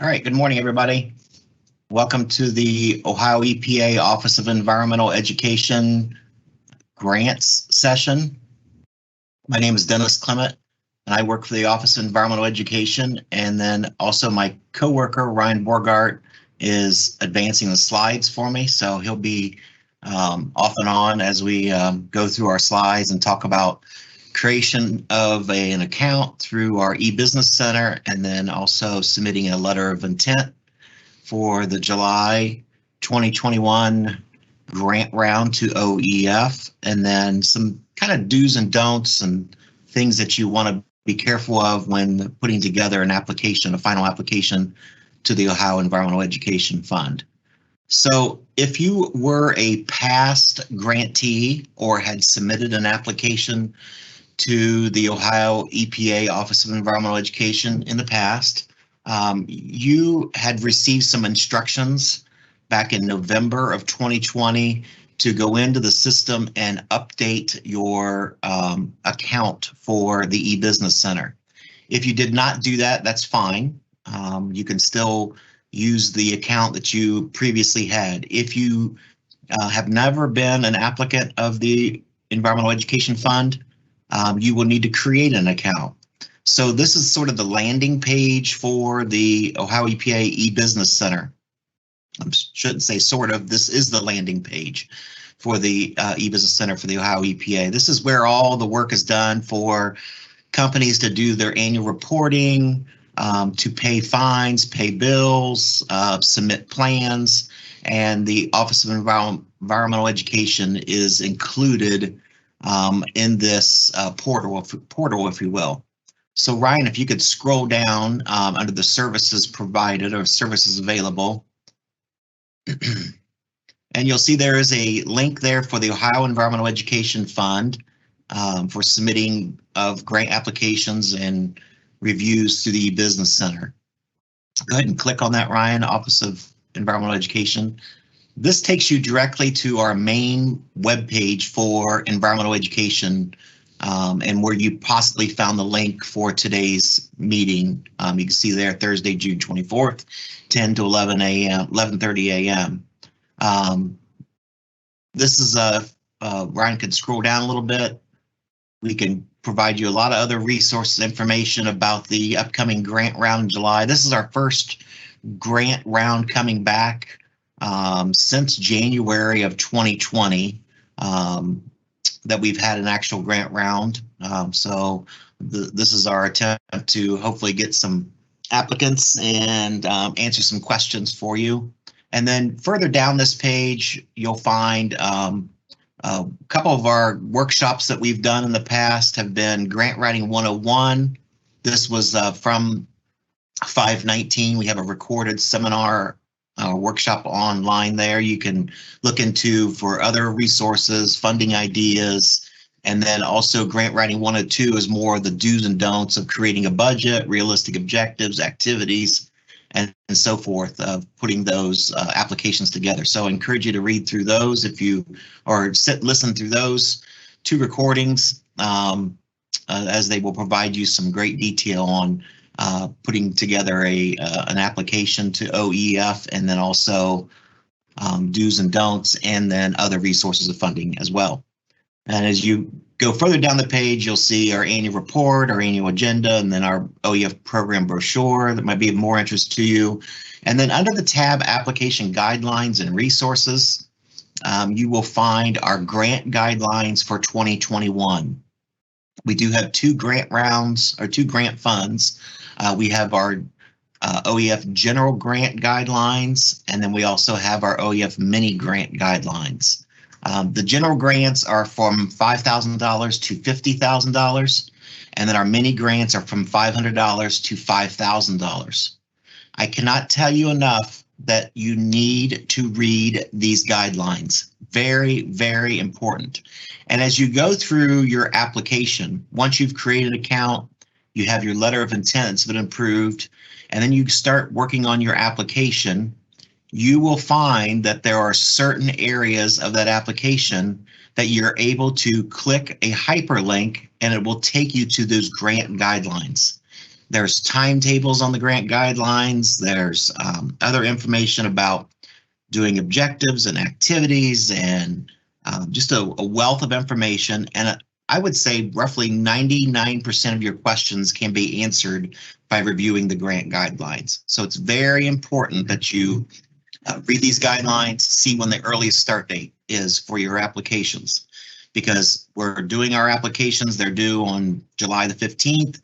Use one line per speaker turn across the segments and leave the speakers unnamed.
All right, good morning, everybody. Welcome to the Ohio EPA Office of Environmental Education grants session. My name is Dennis Clement, and I work for the Office of Environmental Education, and then also my coworker, Ryan Borgart, is advancing the slides for me, so he'll be off and on as we go through our slides and talk about creation of an account through our e-business center, and then also submitting a letter of intent for the July 2021 grant round to OEF, and then some kind of do's and don'ts and things that you want to be careful of when putting together an application, a final application to the Ohio Environmental Education Fund. So if you were a past grantee or had submitted an application to the Ohio EPA Office of Environmental Education in the past, you had received some instructions back in November of 2020 to go into the system and update your account for the e-business center. If you did not do that, that's fine. You can still use the account that you previously had. If you have never been an applicant of the Environmental Education Fund, you will need to create an account. So this is sort of the landing page for the Ohio EPA e-business center. I shouldn't say sort of, this is the landing page for the e-business center for the Ohio EPA. This is where all the work is done for companies to do their annual reporting, to pay fines, pay bills, submit plans, and the Office of Environmental Education is included in this portal, if you will. So Ryan, if you could scroll down under the services provided or services available, and you'll see there is a link there for the Ohio Environmental Education Fund for submitting of grant applications and reviews to the Business Center. Go ahead and click on that, Ryan, Office of Environmental Education. This takes you directly to our main webpage for environmental education, and where you possibly found the link for today's meeting. You can see there Thursday, June 24th, 10 to 11 a.m., 11:30 a.m. This is Ryan could scroll down a little bit. We can provide you a lot of other resources, information about the upcoming grant round in July. This is our first grant round coming back since January of 2020 that we've had an actual grant round. So this is our attempt to hopefully get some applicants and answer some questions for you. And then further down this page, you'll find a couple of our workshops that we've done in the past have been Grant Writing 101. This was from 5/19. We have a recorded seminar workshop online there. You can look into for other resources, funding ideas, and then also Grant Writing 102 is more the do's and don'ts of creating a budget, realistic objectives, activities, and so forth, of putting those applications together. So I encourage you to read through those if you, or listen through those two recordings, as they will provide you some great detail on putting together an application to OEF, and then also do's and don'ts, and then other resources of funding as well. And as you go further down the page, you'll see our annual report, our annual agenda, and then our OEF program brochure that might be of more interest to you. And then under the tab Application Guidelines and Resources, you will find our grant guidelines for 2021. We do have two grant rounds, or two grant funds. We have our OEF General Grant Guidelines, and then we also have our OEF Mini Grant Guidelines. The general grants are from $5,000 to $50,000, and then our mini grants are from $500 to $5,000. I cannot tell you enough that you need to read these guidelines. Very, very important. And as you go through your application, once you've created an account, you have your letter of intent that's been approved, and then you start working on your application, you will find that there are certain areas of that application that you're able to click a hyperlink and it will take you to those grant guidelines. There's timetables on the grant guidelines. There's other information about doing objectives and activities, and just a wealth of information. And I would say roughly 99% of your questions can be answered by reviewing the grant guidelines. So it's very important that you read these guidelines, see when the earliest start date is for your applications, because we're doing our applications, they're due on July the 15th.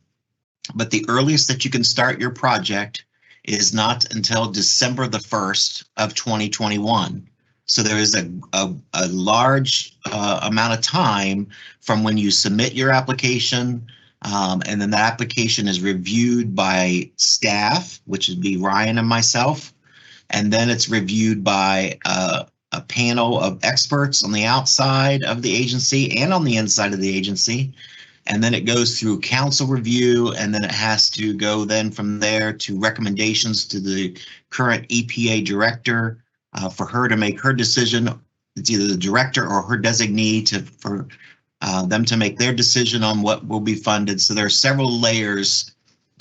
But the earliest that you can start your project is not until December the 1st of 2021. So there is a large amount of time from when you submit your application, and then the application is reviewed by staff, which would be Ryan and myself, and then it's reviewed by a panel of experts on the outside of the agency and on the inside of the agency. And then it goes through council review, and then it has to go then from there to recommendations to the current EPA director for her to make her decision. It's either the director or her designee for them to make their decision on what will be funded. So there are several layers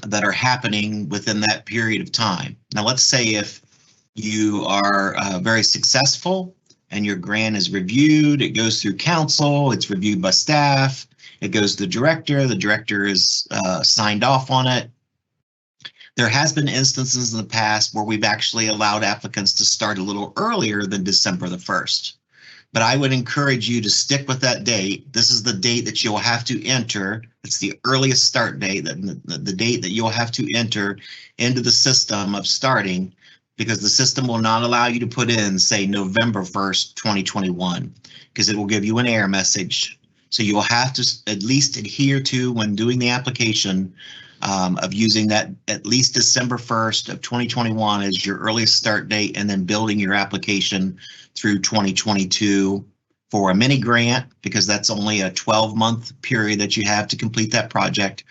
that are happening within that period of time. Now, let's say if you are very successful and your grant is reviewed, it goes through council, it's reviewed by staff, it goes to the director is signed off on it. There has been instances in the past where we've actually allowed applicants to start a little earlier than December the 1st. But I would encourage you to stick with that date. This is the date that you'll have to enter. It's the earliest start date, the date that you'll have to enter into the system of starting, because the system will not allow you to put in, say, November 1st, 2021, because it will give you an error message. So you'll have to at least adhere to, when doing the application, of using that at least December 1st of 2021 as your earliest start date, and then building your application through 2022 for a mini grant, because that's only a 12-month period that you have to complete that project,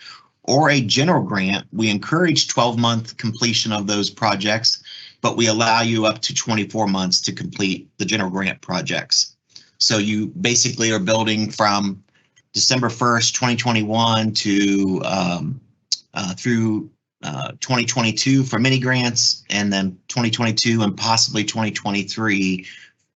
or a general grant. We encourage 12-month completion of those projects, but we allow you up to 24 months to complete the general grant projects. So you basically are building from December 1st, 2021 to through 2022 for mini grants, and then 2022 and possibly 2023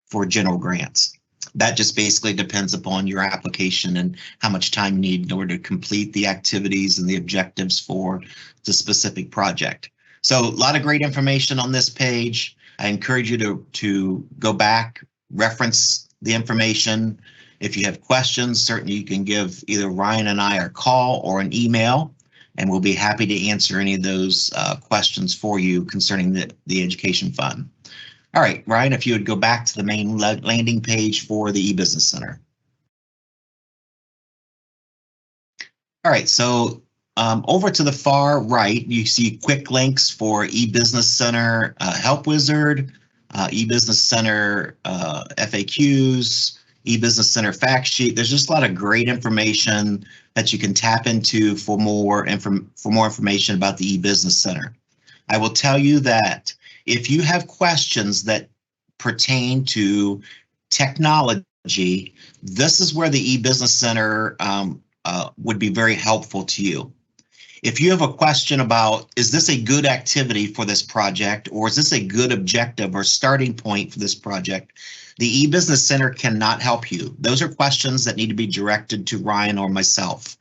for general grants. That just basically depends upon your application and how much time you need in order to complete the activities and the objectives for the specific project. So a lot of great information on this page. I encourage you to go back, reference the information. If you have questions, certainly you can give either Ryan and I a call or an email, and we'll be happy to answer any of those questions for you concerning the education fund. All right, Ryan, if you would go back to the main landing page for the e-business center. All right, so over to the far right, you see quick links for e-business center help wizard, e-business center FAQs, e-business center fact sheet. There's just a lot of great information that you can tap into for more information about the e-business center. I will tell you that if you have questions that pertain to technology, this is where the e-business center would be very helpful to you. If you have a question about, is this a good activity for this project, or is this a good objective or starting point for this project, the e-business center cannot help you. Those are questions that need to be directed to Ryan or myself.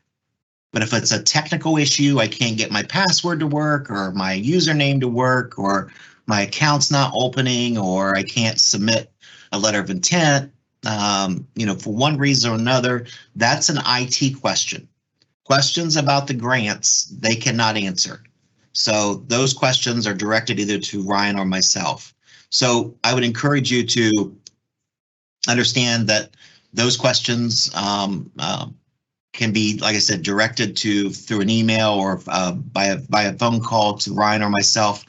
But if it's a technical issue, I can't get my password to work, or my username to work, or my account's not opening, or I can't submit a letter of intent, for one reason or another, that's an IT question. Questions about the grants, they cannot answer. So those questions are directed either to Ryan or myself. So I would encourage you to understand that those questions can be, like I said, directed through an email or by a phone call to Ryan or myself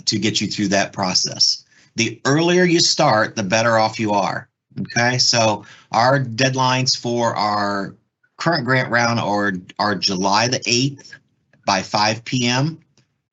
to get you through that process. The earlier you start, the better off you are. Okay, so our deadlines for our current grant round are July the 8th by 5 p.m.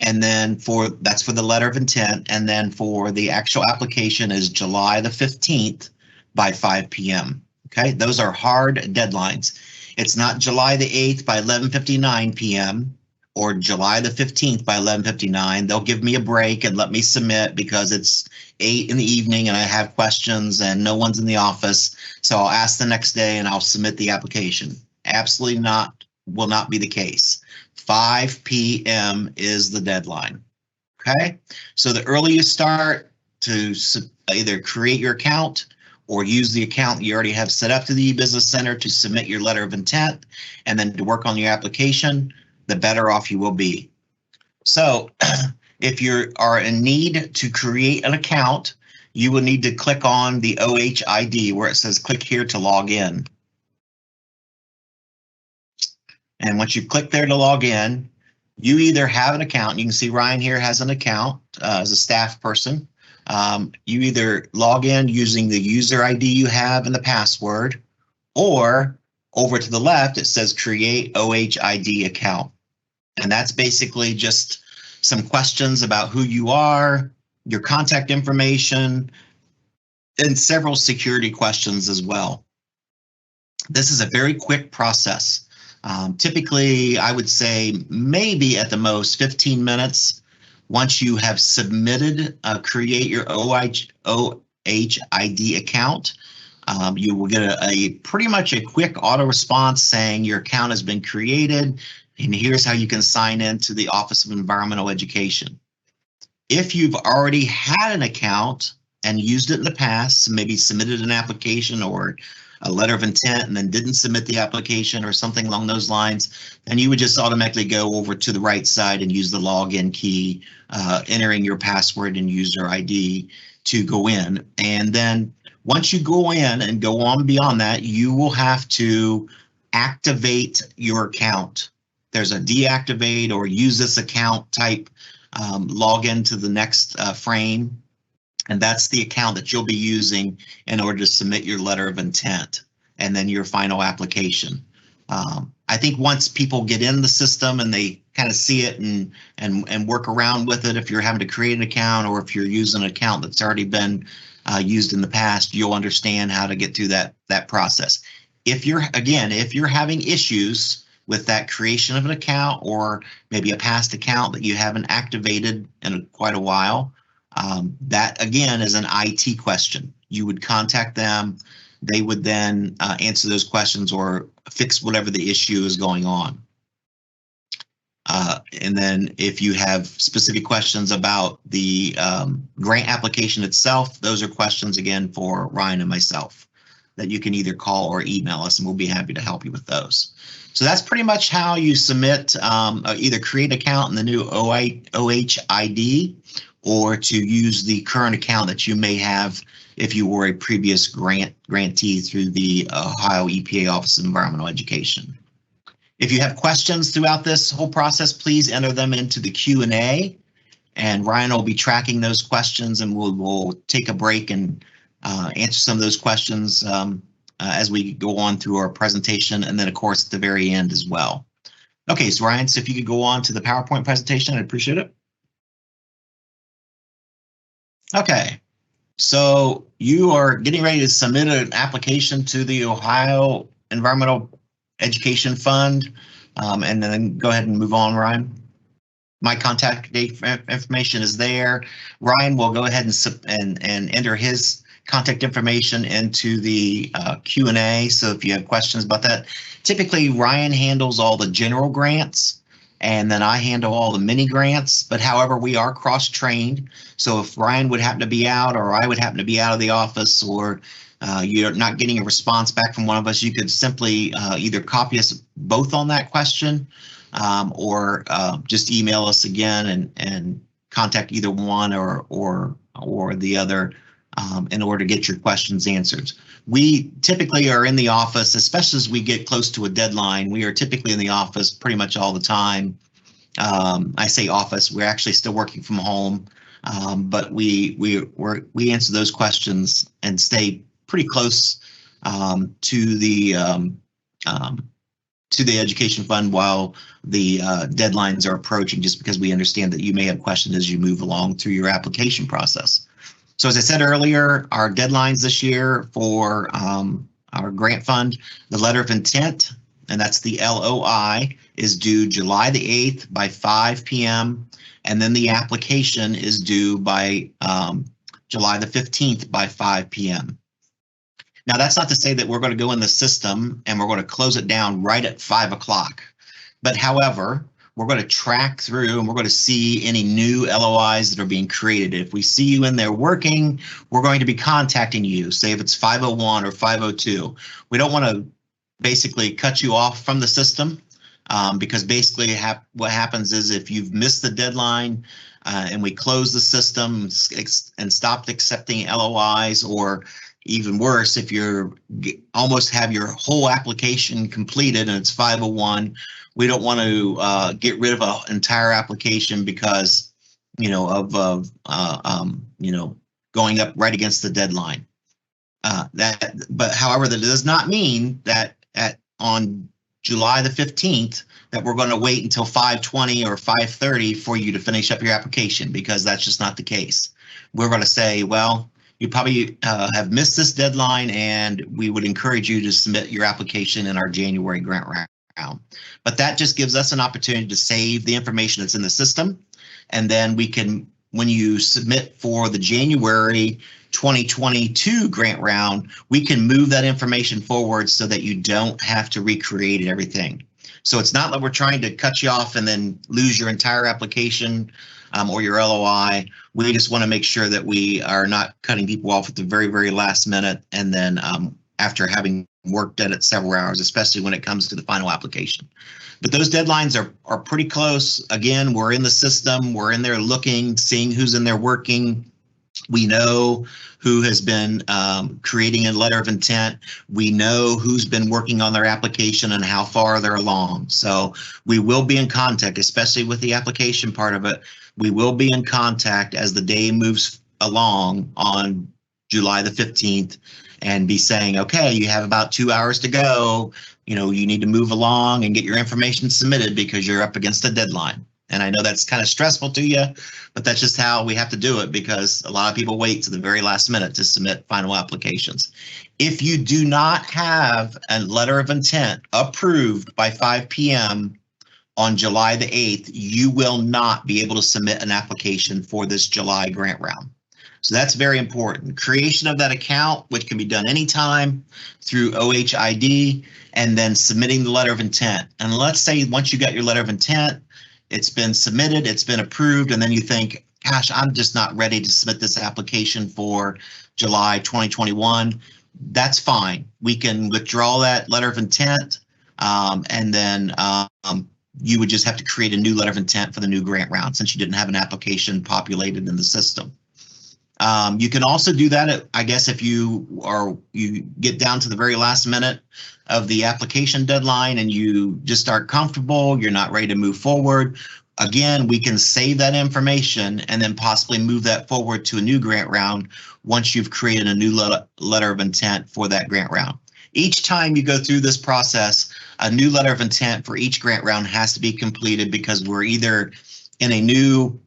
And then that's for the letter of intent. And then for the actual application is July the 15th by 5 p.m. Okay, those are hard deadlines. It's not July the 8th by 11:59 p.m. or July the 15th by 11:59. They'll give me a break and let me submit because it's 8 in the evening and I have questions and no one's in the office. So I'll ask the next day and I'll submit the application. Absolutely not, will not be the case. 5 p.m. is the deadline. Okay, so the earlier you start to either create your account or use the account you already have set up to the e-Business Center to submit your letter of intent and then to work on your application, the better off you will be. So if you are in need to create an account, you will need to click on the OHID where it says click here to log in. And once you click there to log in, you either have an account. You can see Ryan here has an account as a staff person. You either log in using the user ID you have and the password, or over to the left, it says create OHID account. And that's basically just some questions about who you are, your contact information, and several security questions as well. This is a very quick process. Typically, I would say maybe at the most 15 minutes. Once you have submitted, create your OHID account, you will get a pretty much a quick auto response saying your account has been created, and here's how you can sign in to the Office of Environmental Education. If you've already had an account and used it in the past, maybe submitted an application or a letter of intent and then didn't submit the application or something along those lines, then you would just automatically go over to the right side and use the login key, entering your password and user ID to go in. And then once you go in and go on beyond that, you will have to activate your account. There's a deactivate or use this account type login to the next frame. And that's the account that you'll be using in order to submit your letter of intent and then your final application. I think once people get in the system and they kind of see it and work around with it, if you're having to create an account or if you're using an account that's already been used in the past, you'll understand how to get through that process. If you're having issues with that creation of an account or maybe a past account that you haven't activated in quite a while, that again is an IT question. You would contact them. They would then answer those questions or fix whatever the issue is going on. And then if you have specific questions about the grant application itself, those are questions again for Ryan and myself that you can either call or email us and we'll be happy to help you with those. So that's pretty much how you submit, either create an account in the new OHID or to use the current account that you may have if you were a previous grantee through the Ohio EPA Office of Environmental Education. If you have questions throughout this whole process, please enter them into the Q&A, and Ryan will be tracking those questions, and we'll take a break and answer some of those questions as we go on through our presentation, and then of course at the very end as well. Okay, so Ryan, so if you could go on to the PowerPoint presentation, I'd appreciate it. Okay, so you are getting ready to submit an application to the Ohio Environmental Education Fund, and then go ahead and move on, Ryan. My contact information is there. Ryan will go ahead and enter his contact information into the Q&A. So if you have questions about that, typically Ryan handles all the general grants and then I handle all the mini grants. But however, we are cross-trained. So if Ryan would happen to be out or I would happen to be out of the office or you're not getting a response back from one of us, you could simply either copy us both on that question or just email us again and contact either one or the other in order to get your questions answered. We typically are in the office, especially as we get close to a deadline. We are typically in the office pretty much all the time. I say office, we're actually still working from home, but we answer those questions and stay pretty close to the education fund while the deadlines are approaching, just because we understand that you may have questions as you move along through your application process. So as I said earlier, our deadlines this year for our grant fund, the letter of intent and that's the LOI, is due July the 8th by 5 p.m. And then the application is due by July the 15th by 5 p.m. Now, that's not to say that we're going to go in the system and we're going to close it down right at 5 o'clock. But however, we're going to track through and we're going to see any new LOIs that are being created. If we see you in there working, we're going to be contacting you, say if it's 501 or 502. We don't want to basically cut you off from the system because basically what happens is if you've missed the deadline and we close the system and stopped accepting LOIs, or even worse, if you're almost have your whole application completed and it's 501, we don't want to get rid of an entire application because, of going up right against the deadline. But however, that does not mean that on July the 15th that we're going to wait until 5:20 or 5:30 for you to finish up your application, because that's just not the case. We're going to say, well, you probably have missed this deadline, and we would encourage you to submit your application in our January grant round. But that just gives us an opportunity to save the information that's in the system, and then we can, when you submit for the January 2022 grant round, we can move that information forward so that you don't have to recreate everything. So it's not that we're trying to cut you off and then lose your entire application or your LOI. We just want to make sure that we are not cutting people off at the very, very last minute, and then after having worked at it several hours, especially when it comes to the final application. But those deadlines are pretty close. Again, we're in the system, we're in there looking, seeing who's in there working. We know who has been creating a letter of intent. We know who's been working on their application and how far they're along. So we will be in contact, especially with the application part of it. We will be in contact as the day moves along on July the 15th and be saying, okay, you have about 2 hours to go. You need to move along and get your information submitted because you're up against a deadline. And I know that's kind of stressful to you, but that's just how we have to do it because a lot of people wait to the very last minute to submit final applications. If you do not have a letter of intent approved by 5 p.m. on July the 8th, you will not be able to submit an application for this July grant round. So that's very important. Creation of that account, which can be done anytime through OHID, and then submitting the letter of intent. And let's say once you got your letter of intent, it's been submitted, it's been approved, and then you think, gosh, I'm just not ready to submit this application for July 2021. That's fine. We can withdraw that letter of intent, and then you would just have to create a new letter of intent for the new grant round since you didn't have an application populated in the system. You can also do that, I guess, if you get down to the very last minute of the application deadline and you just aren't comfortable, you're not ready to move forward. Again, we can save that information and then possibly move that forward to a new grant round once you've created a new letter of intent for that grant round. Each time you go through this process, a new letter of intent for each grant round has to be completed because we're either in a new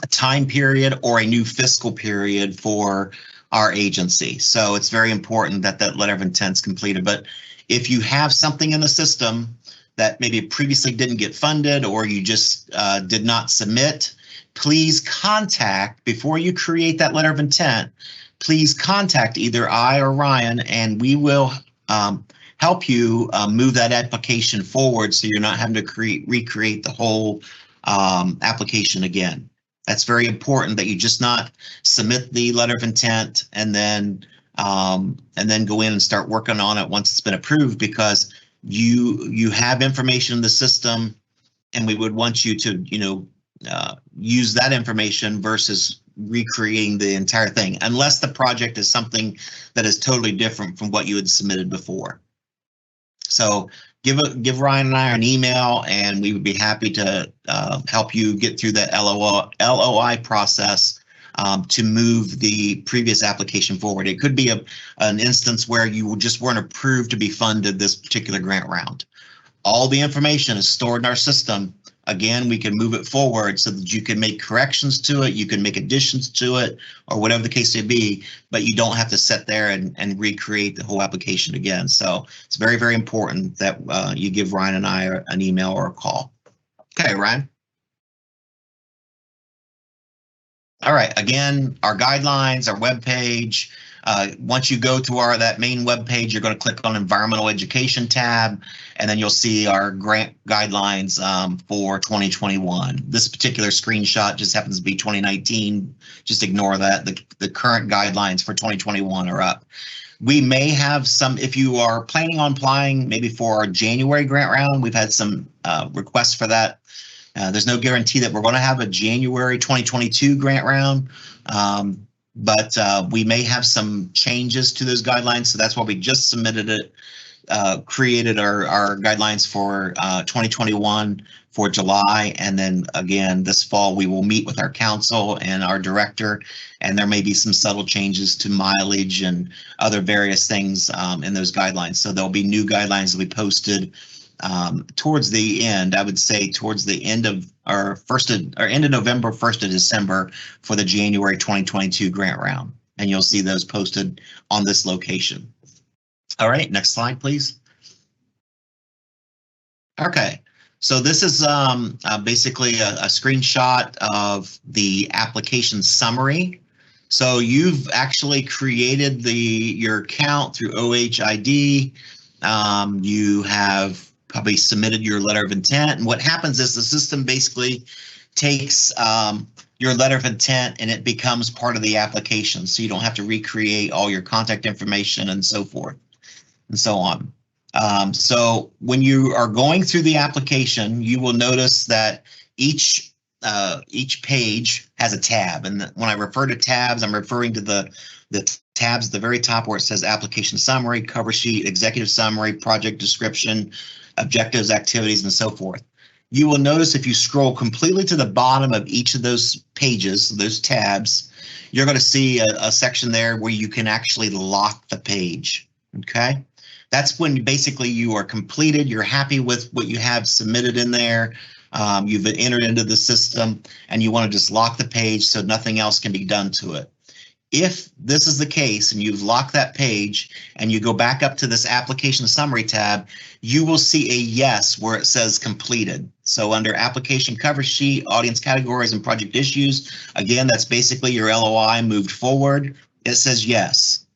time period or a new fiscal period for our agency. So it's very important that that letter of intent is completed. But if you have something in the system that maybe previously didn't get funded or you just did not submit, please contact, before you create that letter of intent, please contact either I or Ryan, and we will help you move that application forward so you're not having to recreate the whole application again. That's very important that you just not submit the letter of intent and then go in and start working on it once it's been approved, because you have information in the system and we would want you to use that information versus recreating the entire thing, unless the project is something that is totally different from what you had submitted before. So give Ryan and I an email, and we would be happy to help you get through that LOI process to move the previous application forward. It could be an instance where you just weren't approved to be funded this particular grant round. All the information is stored in our system, again, we can move it forward so that you can make corrections to it, you can make additions to it, or whatever the case may be, but you don't have to sit there and recreate the whole application again. So it's very, very important that you give Ryan and I an email or a call. Okay, Ryan. All right, again, our guidelines, our web page. Once you go to that main web page, you're going to click on Environmental Education tab, and then you'll see our grant guidelines for 2021. This particular screenshot just happens to be 2019. Just ignore that. The current guidelines for 2021 are up. We may have some, if you are planning on applying maybe for our January grant round, we've had some requests for that. There's no guarantee that we're going to have a January 2022 grant round, but we may have some changes to those guidelines. So that's why we just submitted it, created our guidelines for 2021 for July. And then again, this fall, we will meet with our council and our director, and there may be some subtle changes to mileage and other various things in those guidelines. So there'll be new guidelines that we posted towards the end, I would say towards the end of end of November, 1st of December for the January 2022 grant round. And you'll see those posted on this location. All right, next slide, please. Okay, so this is basically a screenshot of the application summary. So you've actually created your account through OHID. You have probably submitted your letter of intent, and what happens is the system basically takes your letter of intent and it becomes part of the application, so you don't have to recreate all your contact information and so forth and so on. So when you are going through the application, you will notice that each page has a tab, and when I refer to tabs, I'm referring to the tabs at the very top where it says application summary, cover sheet, executive summary, project description, objectives, activities, and so forth. You will notice if you scroll completely to the bottom of each of those pages, those tabs, you're going to see a section there where you can actually lock the page. Okay, that's when basically you are completed, you're happy with what you have submitted in there, you've entered into the system, and you want to just lock the page so nothing else can be done to it. If this is the case and you've locked that page and you go back up to this application summary tab, you will see a yes where it says completed. So under application cover sheet, audience categories, and project issues, again, that's basically your LOI moved forward. It says yes.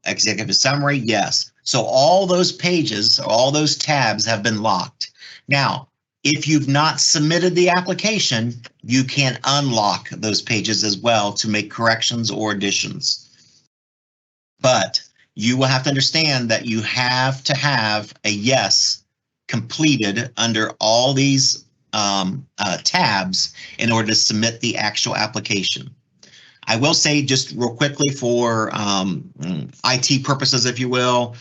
Executive summary, yes. So all those pages, all those tabs have been locked. Now, if you've not submitted the application, you can unlock those pages as well to make corrections or additions. But you will have to understand that you have to have a yes completed under all these tabs in order to submit the actual application. I will say just real quickly for IT purposes, if you will,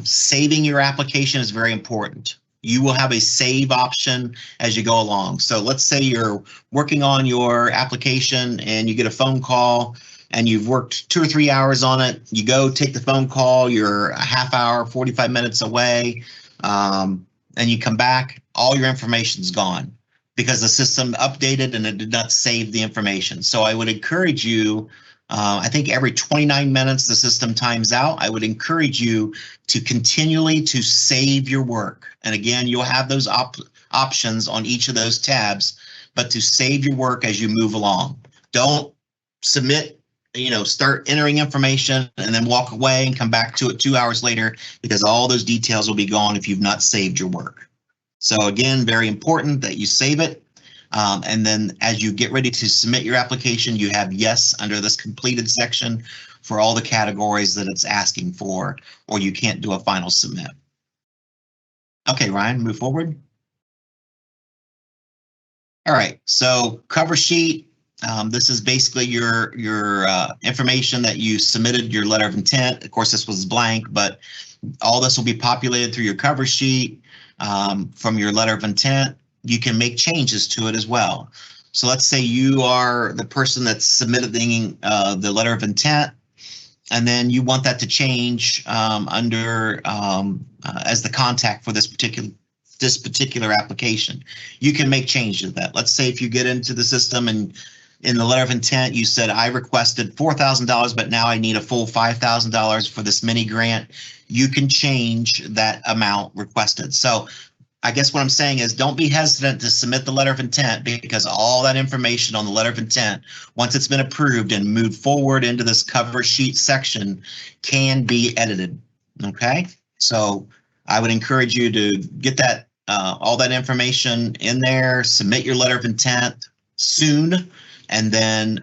saving your application is very important. You will have a save option as you go along. So let's say you're working on your application and you get a phone call and you've worked 2 or 3 hours on it. You go take the phone call, you're a half hour, 45 minutes away, and you come back, all your information's gone because the system updated and it did not save the information. So I would encourage you, I think every 29 minutes the system times out. I would encourage you to continually to save your work. And again, you'll have those options on each of those tabs, but to save your work as you move along. Don't submit, start entering information and then walk away and come back to it 2 hours later, because all those details will be gone if you've not saved your work. So again, very important that you save it. And then as you get ready to submit your application, you have yes under this completed section for all the categories that it's asking for, or you can't do a final submit. Okay, Ryan, move forward. All right, so cover sheet. This is basically your information that you submitted, your letter of intent. Of course, this was blank, but all this will be populated through your cover sheet from your letter of intent. You can make changes to it as well. So let's say you are the person that's submitted the letter of intent, and then you want that to change under as the contact for this particular this particular application. You can make changes to that. Let's say if you get into the system and in the letter of intent, you said, I requested $4,000, but now I need a full $5,000 for this mini grant. You can change that amount requested. So I guess what I'm saying is don't be hesitant to submit the letter of intent, because all that information on the letter of intent, once it's been approved and moved forward into this cover sheet section, can be edited. Okay, so I would encourage you to get that all that information in there, submit your letter of intent soon, and then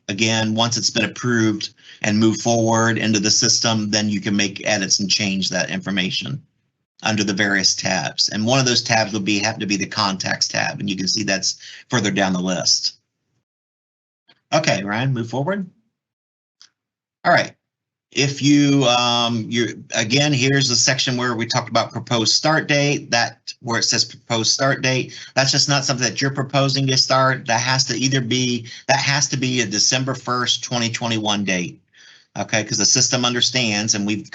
again, once it's been approved and moved forward into the system, then you can make edits and change that information under the various tabs. And one of those tabs will happen to be the contacts tab, and you can see that's further down the list. Okay, Ryan, move forward. All right. If you, again, here's the section where we talked about proposed start date, where it says proposed start date. That's just not something that you're proposing to start. That has to be a December 1st, 2021 date. Okay, because the system understands, and we've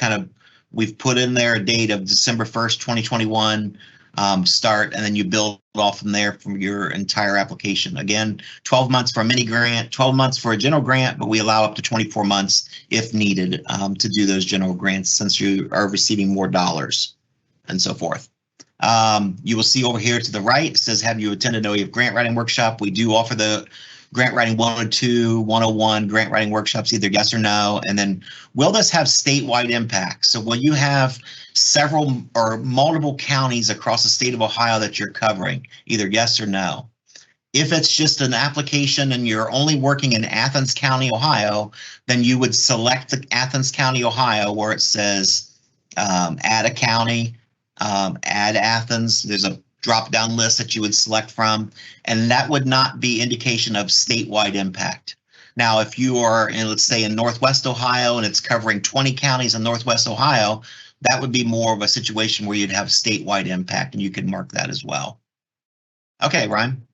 put in there a date of December 1st, 2021 start, and then you build off from there from your entire application. Again, 12 months for a mini grant, 12 months for a general grant, but we allow up to 24 months if needed to do those general grants, since you are receiving more dollars and so forth. You will see over here to the right, it says, have you attended OEF grant writing workshop? We do offer the grant writing 102, 101 grant writing workshops, either yes or no. And then will this have statewide impact? So will you have several or multiple counties across the state of Ohio that you're covering, either yes or no? If it's just an application and you're only working in Athens County, Ohio, then you would select the Athens County, Ohio, where it says add a county, add Athens. There's a drop-down list that you would select from, and that would not be indication of statewide impact. Now, if you are in, let's say, in Northwest Ohio and it's covering 20 counties in Northwest Ohio, that would be more of a situation where you'd have statewide impact, and you could mark that as well. Okay, Ryan.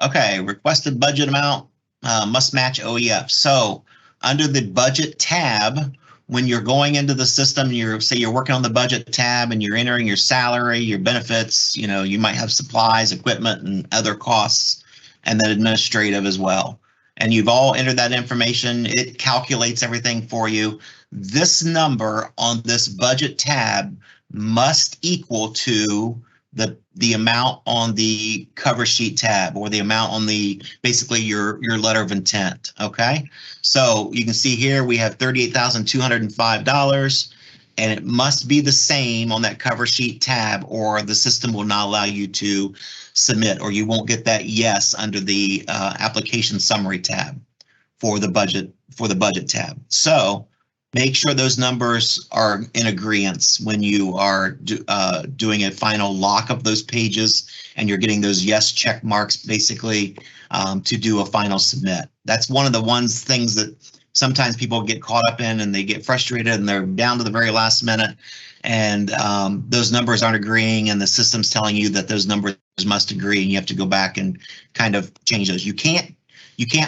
Okay, requested budget amount must match OEF. So under the budget tab, when you're going into the system, you're working on the budget tab and you're entering your salary, your benefits, you might have supplies, equipment, and other costs, and then administrative as well. And you've all entered that information. It calculates everything for you. This number on this budget tab must equal to the amount on the cover sheet tab, or the amount on basically your letter of intent. Okay, so you can see here we have $38,205, and it must be the same on that cover sheet tab, or the system will not allow you to submit, or you won't get that yes under the application summary tab for the budget tab. So make sure those numbers are in agreement when you are doing a final lock of those pages, and you're getting those yes check marks basically to do a final submit. That's one of the things that sometimes people get caught up in, and they get frustrated and they're down to the very last minute, and those numbers aren't agreeing, and the system's telling you that those numbers must agree, and you have to go back and kind of change those. You can't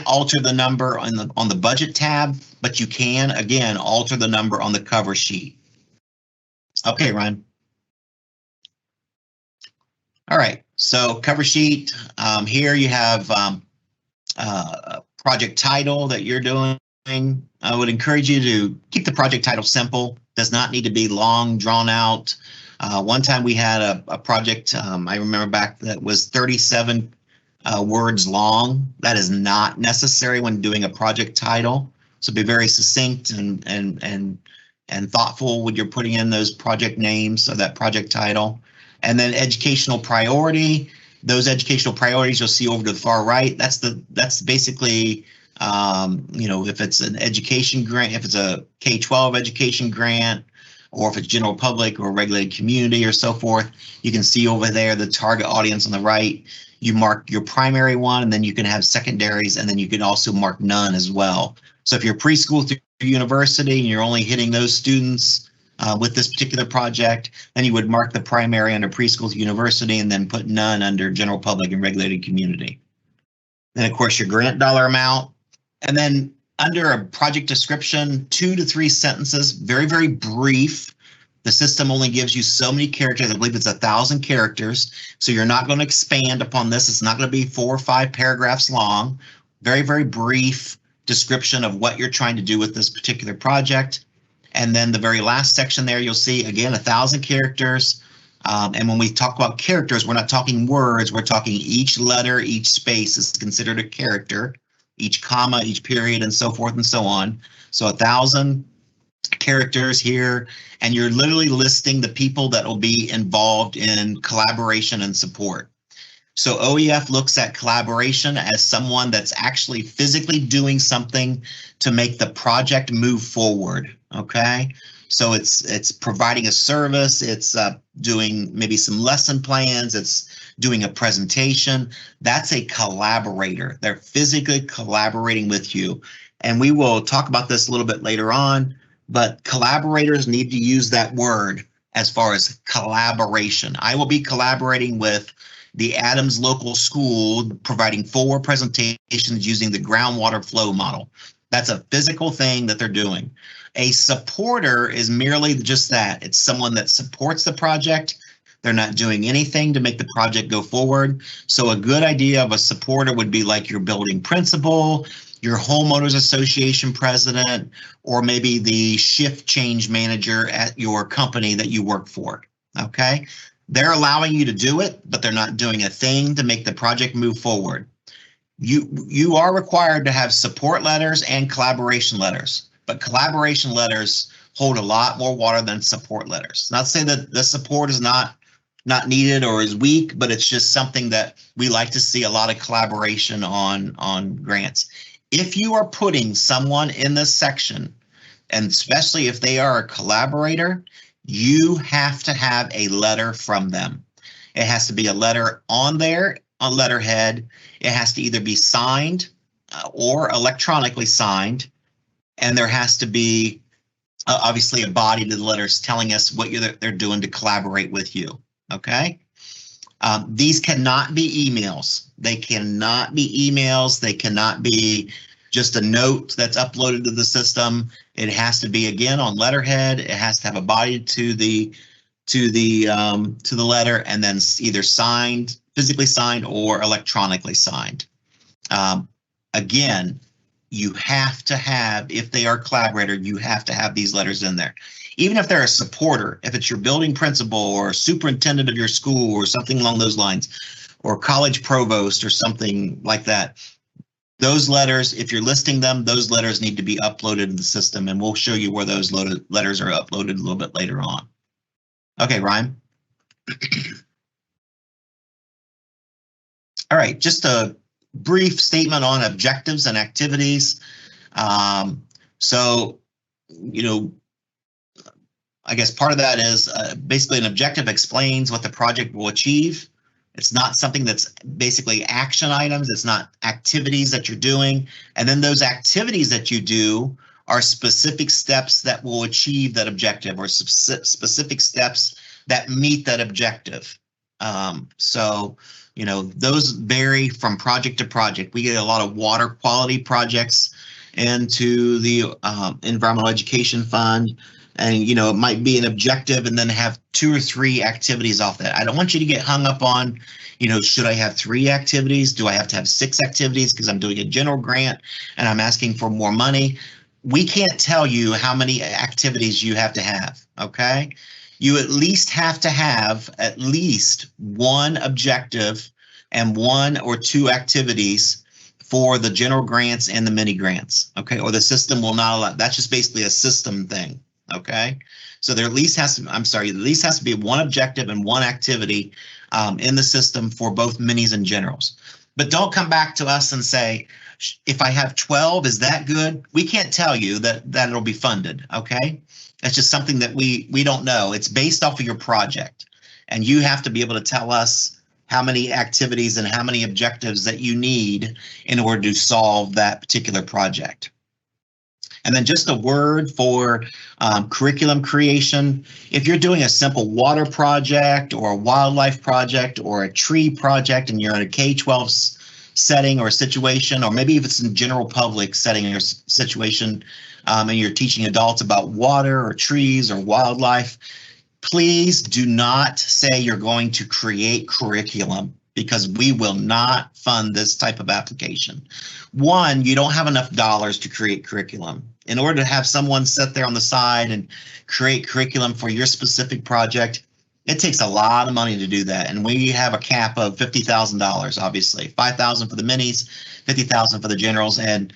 alter the number on the budget tab, but you can, again, alter the number on the cover sheet. Okay, Ryan. All right, so cover sheet, here you have project title that you're doing. I would encourage you to keep the project title simple. Does not need to be long, drawn out. One time we had a project, I remember back, that was 37 words long. That is not necessary when doing a project title. So be very succinct and thoughtful when you're putting in those project names or that project title. And then educational priority. Those educational priorities you'll see over to the far right. That's basically if it's an education grant, if it's a K-12 education grant, or if it's general public or regulated community or so forth, you can see over there the target audience on the right. You mark your primary one, and then you can have secondaries, and then you can also mark none as well. So if you're preschool through university and you're only hitting those students with this particular project, then you would mark the primary under preschool to university, and then put none under general public and regulated community. Then of course your grant dollar amount, and then under a project description, 2 to 3 sentences, very, very brief, The system only gives you so many characters. I believe it's 1,000 characters. So you're not going to expand upon this. It's not going to be 4 or 5 paragraphs long. Very, very brief description of what you're trying to do with this particular project. And then the very last section there, you'll see, again, 1,000 characters. And when we talk about characters, we're not talking words. We're talking each letter, each space is considered a character, each comma, each period, and so forth and so on. So 1,000 characters here, and you're literally listing the people that will be involved in collaboration and support. So OEF looks at collaboration as someone that's actually physically doing something to make the project move forward. Okay, so it's providing a service, it's doing maybe some lesson plans, it's doing a presentation. That's a collaborator. They're physically collaborating with you. And we will talk about this a little bit later on, but collaborators need to use that word as far as collaboration. I will be collaborating with the Adams Local School, providing 4 presentations using the groundwater flow model. That's a physical thing that they're doing. A supporter is merely just that. It's someone that supports the project. They're not doing anything to make the project go forward. So a good idea of a supporter would be like your building principal, your homeowners association president, or maybe the shift change manager at your company that you work for. Okay, they're allowing you to do it, but they're not doing a thing to make the project move forward. You are required to have support letters and collaboration letters, but collaboration letters hold a lot more water than support letters. Not to say that the support is not needed or is weak, but it's just something that we like to see a lot of collaboration on grants. If you are putting someone in this section, and especially if they are a collaborator, you have to have a letter from them. It has to be a letter on there, on letterhead. It has to either be signed or electronically signed. And there has to be obviously a body to the letters telling us what they're doing to collaborate with you. Okay. These cannot be emails. They cannot be emails. They cannot be just a note that's uploaded to the system. It has to be, again, on letterhead. It has to have a body to the letter, and then either signed, physically signed, or electronically signed. Again, you have to have, if they are a collaborator, you have to have these letters in there. Even if they're a supporter, if it's your building principal or superintendent of your school or something along those lines, or college provost or something like that, those letters, if you're listing them, those letters need to be uploaded in the system, and we'll show you where those letters are uploaded a little bit later on. Okay, Ryan. All right, just a brief statement on objectives and activities. So, you know, I guess part of that is basically an objective explains what the project will achieve. It's not something that's basically action items. It's not activities that you're doing. And then those activities that you do are specific steps that will achieve that objective, or specific steps that meet that objective. So, you know, those vary from project to project. We get a lot of water quality projects into the Environmental Education Fund. And, you know, it might be an objective and then have 2 or 3 activities off that. I don't want you to get hung up on, you know, should I have 3 activities? Do I have to have 6 activities because I'm doing a general grant and I'm asking for more money? We can't tell you how many activities you have to have, okay? You at least have to have at least 1 objective and 1 or 2 activities for the general grants and the mini grants, okay? Or the system will not allow. That's just basically a system thing. Okay, so there at least has to, at least has to be 1 objective and 1 activity in the system for both minis and generals. But don't come back to us and say, if I have 12, is that good? We can't tell you that it'll be funded. Okay, that's just something that we don't know. It's based off of your project, and you have to be able to tell us how many activities and how many objectives that you need in order to solve that particular project. And then just a word for curriculum creation. If you're doing a simple water project or a wildlife project or a tree project and you're in a K-12 setting or situation, or maybe if it's in general public setting or situation and you're teaching adults about water or trees or wildlife, Please do not say you're going to create curriculum, because we will not fund this type of application. One, you don't have enough dollars to create curriculum. In order to have someone sit there on the side and create curriculum for your specific project, it takes a lot of money to do that. And we have a cap of $50,000, obviously. $5,000 for the minis, $50,000 for the generals. And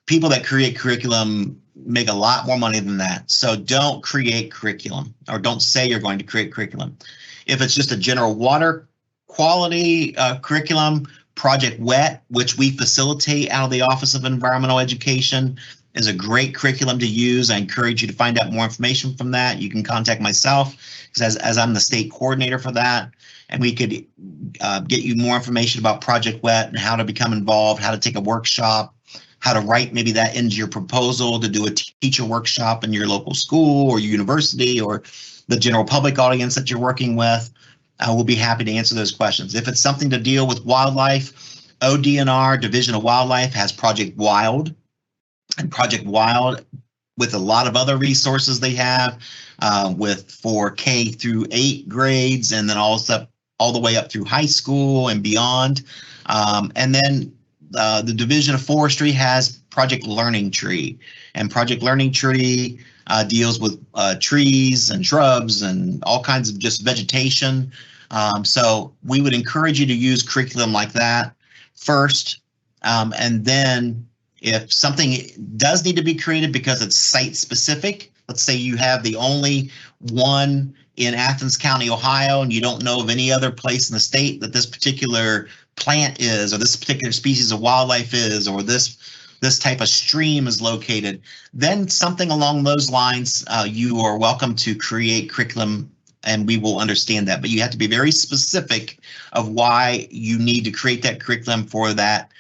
people that create curriculum make a lot more money than that. So don't create curriculum, or don't say you're going to create curriculum. If it's just a general water quality curriculum, Project WET, which we facilitate out of the Office of Environmental Education, is a great curriculum to use. I encourage you to find out more information from that. You can contact myself, because as I'm the state coordinator for that, and we could get you more information about Project WET and how to become involved, how to take a workshop, how to write maybe that into your proposal to do a teacher workshop in your local school or university or the general public audience that you're working with. We'll be happy to answer those questions. If it's something to deal with wildlife, ODNR, Division of Wildlife, has Project WILD. And Project WILD, with a lot of other resources they have, for K through 8 grades, and then also all the way up through high school and beyond. And then the Division of Forestry has Project Learning Tree, and Project Learning Tree deals with trees and shrubs and all kinds of just vegetation. So we would encourage you to use curriculum like that first, and then if something does need to be created because it's site specific, let's say you have the only one in Athens County, Ohio, and you don't know of any other place in the state that this particular plant is, or this particular species of wildlife is, or this type of stream is located, then something along those lines, you are welcome to create curriculum, and we will understand that. But you have to be very specific of why you need to create that curriculum for that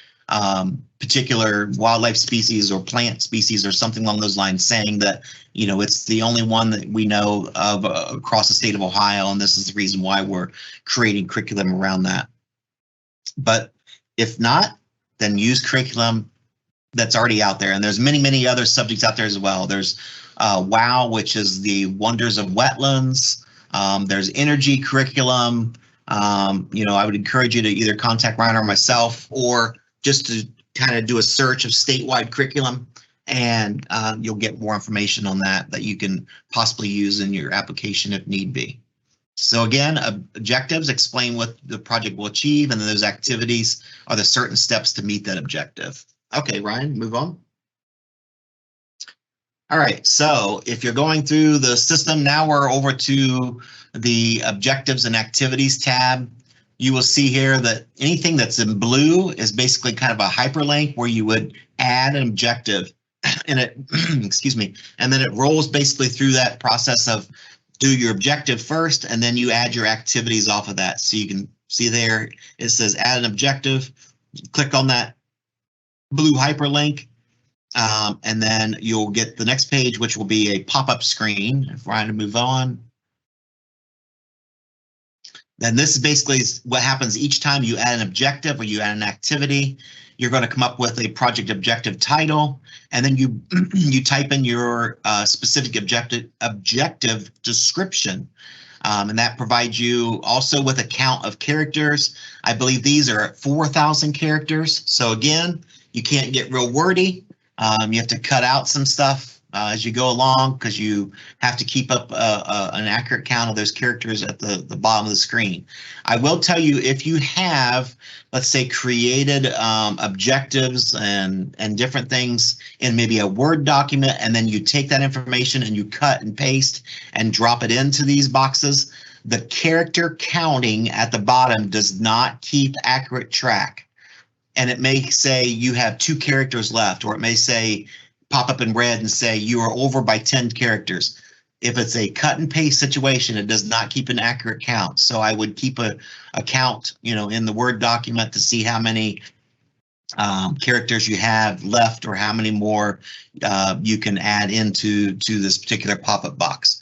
particular wildlife species or plant species or something along those lines, saying that, you know, it's the only one that we know of across the state of Ohio, and this is the reason why we're creating curriculum around that. But if not, then use curriculum that's already out there. And there's many other subjects out there as well. There's WOW, which is the Wonders of Wetlands. There's energy curriculum. You know, I would encourage you to either contact Ryan or myself, or just to kind of do a search of statewide curriculum, and you'll get more information on that you can possibly use in your application if need be. So again, objectives explain what the project will achieve, and then those activities are the certain steps to meet that objective. Okay, Ryan, move on. All right, so if you're going through the system, now we're over to the objectives and activities tab. You will see here that anything that's in blue is basically kind of a hyperlink where you would add an objective, and it, excuse me, and then it rolls basically through that process of do your objective first, and then you add your activities off of that. So you can see there, it says add an objective. Click on that blue hyperlink, and then you'll get the next page, which will be a pop-up screen. If we're going to move on. Then this is basically what happens each time you add an objective or you add an activity. You're going to come up with a project objective title, and then you you type in your specific objective description, and that provides you also with a count of characters. I believe these are at 4,000 characters. So again, you can't get real wordy. You have to cut out some stuff as you go along, because you have to keep up an accurate count of those characters at the bottom of the screen. I will tell you, if you have, let's say, created objectives and different things in maybe a Word document, and then you take that information and you cut and paste and drop it into these boxes, the character counting at the bottom does not keep accurate track. And it may say you have 2 characters left, or it may say pop up in red and say you are over by 10 characters. If it's a cut and paste situation, it does not keep an accurate count. So I would keep a count, you know, in the Word document to see how many characters you have left, or how many more you can add into this particular pop-up box.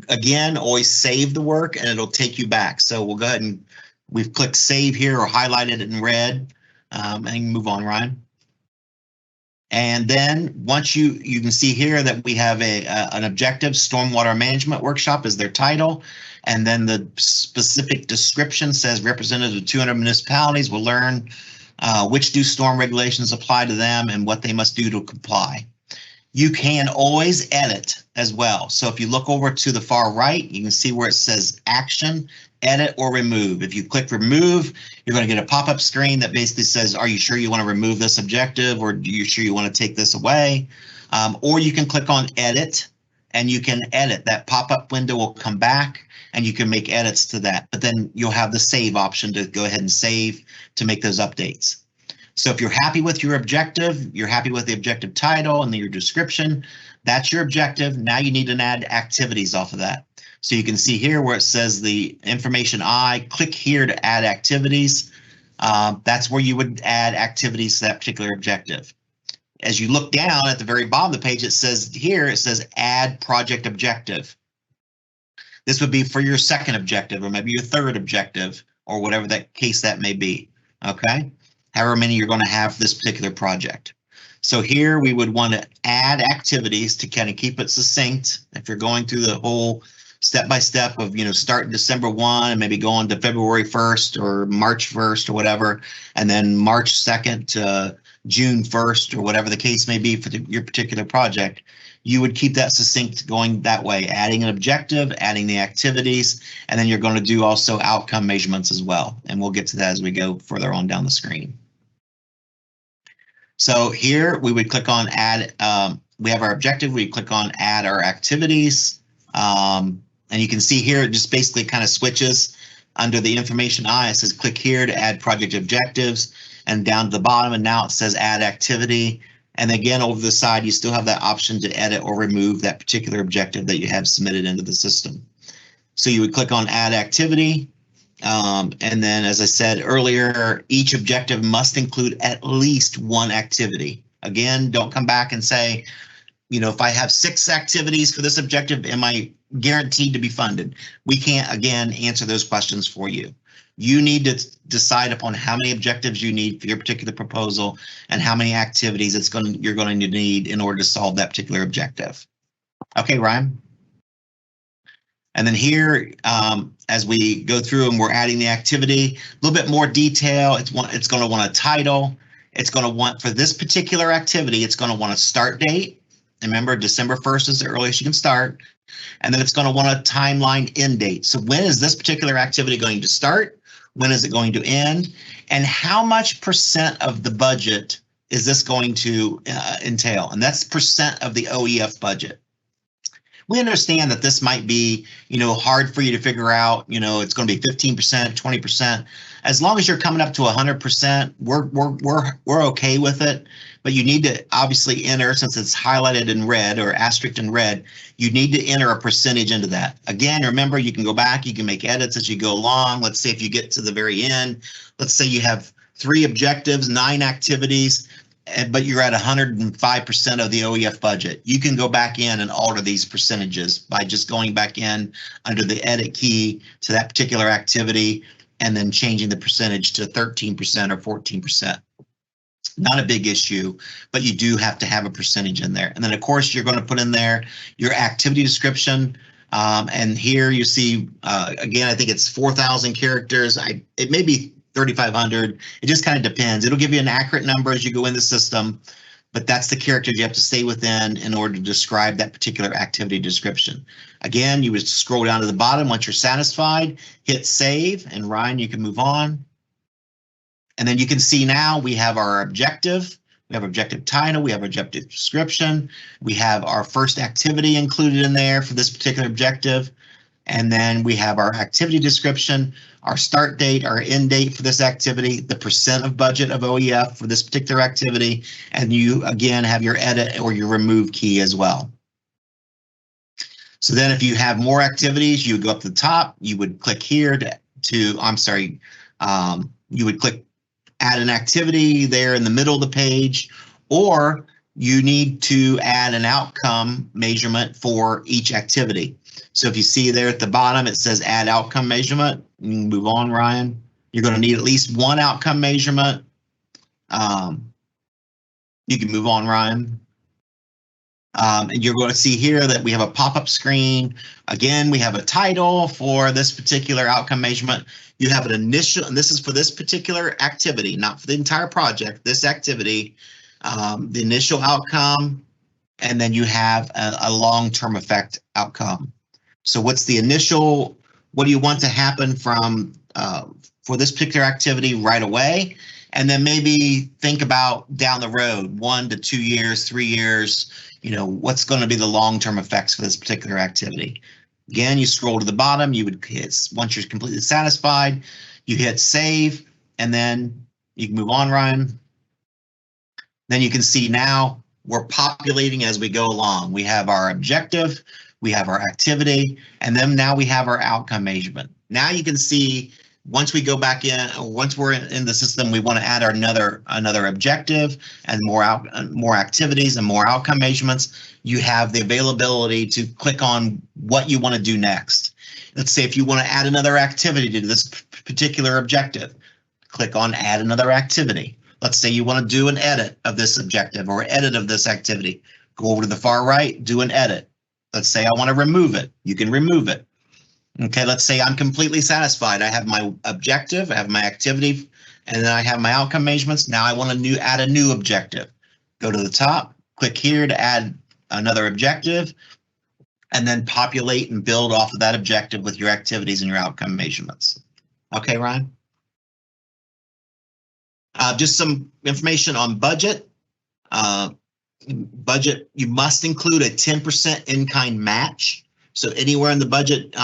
Again, always save the work and it'll take you back. So we'll go ahead and we've clicked save here, or highlighted it in red, and move on, Ryan. And then once you can see here that we have an objective, stormwater management workshop is their title. And then the specific description says representatives of 200 municipalities will learn which do storm regulations apply to them and what they must do to comply. You can always edit as well. So if you look over to the far right, you can see where it says action, edit, or remove. If you click remove, you're going to get a pop-up screen that basically says, are you sure you want to remove this objective, or are you sure you want to take this away? Or you can click on edit and you can edit. That pop-up window will come back and you can make edits to that. But then you'll have the save option to go ahead and save to make those updates. So if you're happy with your objective, you're happy with the objective title and your description, that's your objective. Now you need to add activities off of that. So you can see here where it says the information click here to add activities. That's where you would add activities to that particular objective. As you look down at the very bottom of the page, it says add project objective. This would be for your second objective or maybe your third objective or whatever that case that may be. Okay. However many you're going to have for this particular project. So here we would want to add activities to kind of keep it succinct. If you're going through the whole step-by-step of, start December 1 and maybe going to February 1st or March 1st or whatever, and then March 2nd to June 1st or whatever the case may be for your particular project, you would keep that succinct going that way, adding an objective, adding the activities, and then you're going to do also outcome measurements as well. And we'll get to that as we go further on down the screen. So here we would click on add, we have our objective, we click on add our activities. And you can see here, it just basically kind of switches under the information it says click here to add project objectives, and down to the bottom, and now it says add activity. And again, over the side, you still have that option to edit or remove that particular objective that you have submitted into the system. So you would click on add activity. And then, as I said earlier, each objective must include at least one activity. Again, don't come back and say, if I have 6 activities for this objective, am I guaranteed to be funded? We can't, again, answer those questions for you. You need to decide upon how many objectives you need for your particular proposal and how many activities you're going to need in order to solve that particular objective. Okay, Ryan. And then here, as we go through and we're adding the activity, a little bit more detail. It's going to want a title. It's going to want, for this particular activity, it's going to want a start date. Remember, December 1st is the earliest you can start. And then it's going to want a timeline end date. So when is this particular activity going to start? When is it going to end? And how much % of the budget is this going to entail? And that's % of the OEF budget. We understand that this might be, hard for you to figure out, it's going to be 15%, 20%. As long as you're coming up to 100%, we're okay with it. But you need to obviously enter, since it's highlighted in red or asterisked in red, you need to enter a percentage into that. Again, remember, you can go back, you can make edits as you go along. Let's say if you get to the very end, let's say you have 3 objectives, 9 activities, but you're at 105% of the OEF budget. You can go back in and alter these percentages by just going back in under the edit key to that particular activity and then changing the percentage to 13% or 14%. Not a big issue, but you do have to have a percentage in there. And then, of course, you're going to put in there your activity description. And here you see, again, I think it's 4,000 characters. It may be 3,500. It just kind of depends. It'll give you an accurate number as you go in the system, but that's the characters you have to stay within in order to describe that particular activity description. Again, you would scroll down to the bottom. Once you're satisfied, hit save, and Ryan, you can move on. And then you can see now we have our objective. We have objective title, we have objective description, we have our first activity included in there for this particular objective, and then we have our activity description, our start date, our end date for this activity, the % of budget of OEF for this particular activity, and you again have your edit or your remove key as well. So then if you have more activities, you would go up to the top, you would click here you would click add an activity there in the middle of the page, or you need to add an outcome measurement for each activity. So if you see there at the bottom, it says add outcome measurement. You can move on, Ryan. You're going to need at least one outcome measurement. You can move on, Ryan. And you're going to see here that we have a pop-up screen. Again, we have a title for this particular outcome measurement. You have an initial, and this is for this particular activity, not for the entire project, this activity, the initial outcome, and then you have a long-term effect outcome. So what's the initial, what do you want to happen from for this particular activity right away? And then maybe think about down the road, 1 to 2 years, 3 years, what's going to be the long-term effects for this particular activity. Again, you scroll to the bottom, you would hit, once you're completely satisfied, you hit save, and then you can move on, Ryan. Then you can see now we're populating as we go along. We have our objective, we have our activity, and then now we have our outcome measurement. Now you can see once we go back in, once we're in the system, we want to add another objective and more activities and more outcome measurements. You have the availability to click on what you want to do next. Let's say if you want to add another activity to this particular objective, click on add another activity. Let's say you want to do an edit of this objective or edit of this activity. Go over to the far right, do an edit. Let's say I want to remove it. You can remove it. Okay, let's say I'm completely satisfied. I have my objective, I have my activity, and then I have my outcome measurements. Now I want to add a new objective. Go to the top, click here to add another objective, and then populate and build off of that objective with your activities and your outcome measurements. Okay, Ryan? Just some information on budget. Budget, you must include a 10% in-kind match. So anywhere in the budget,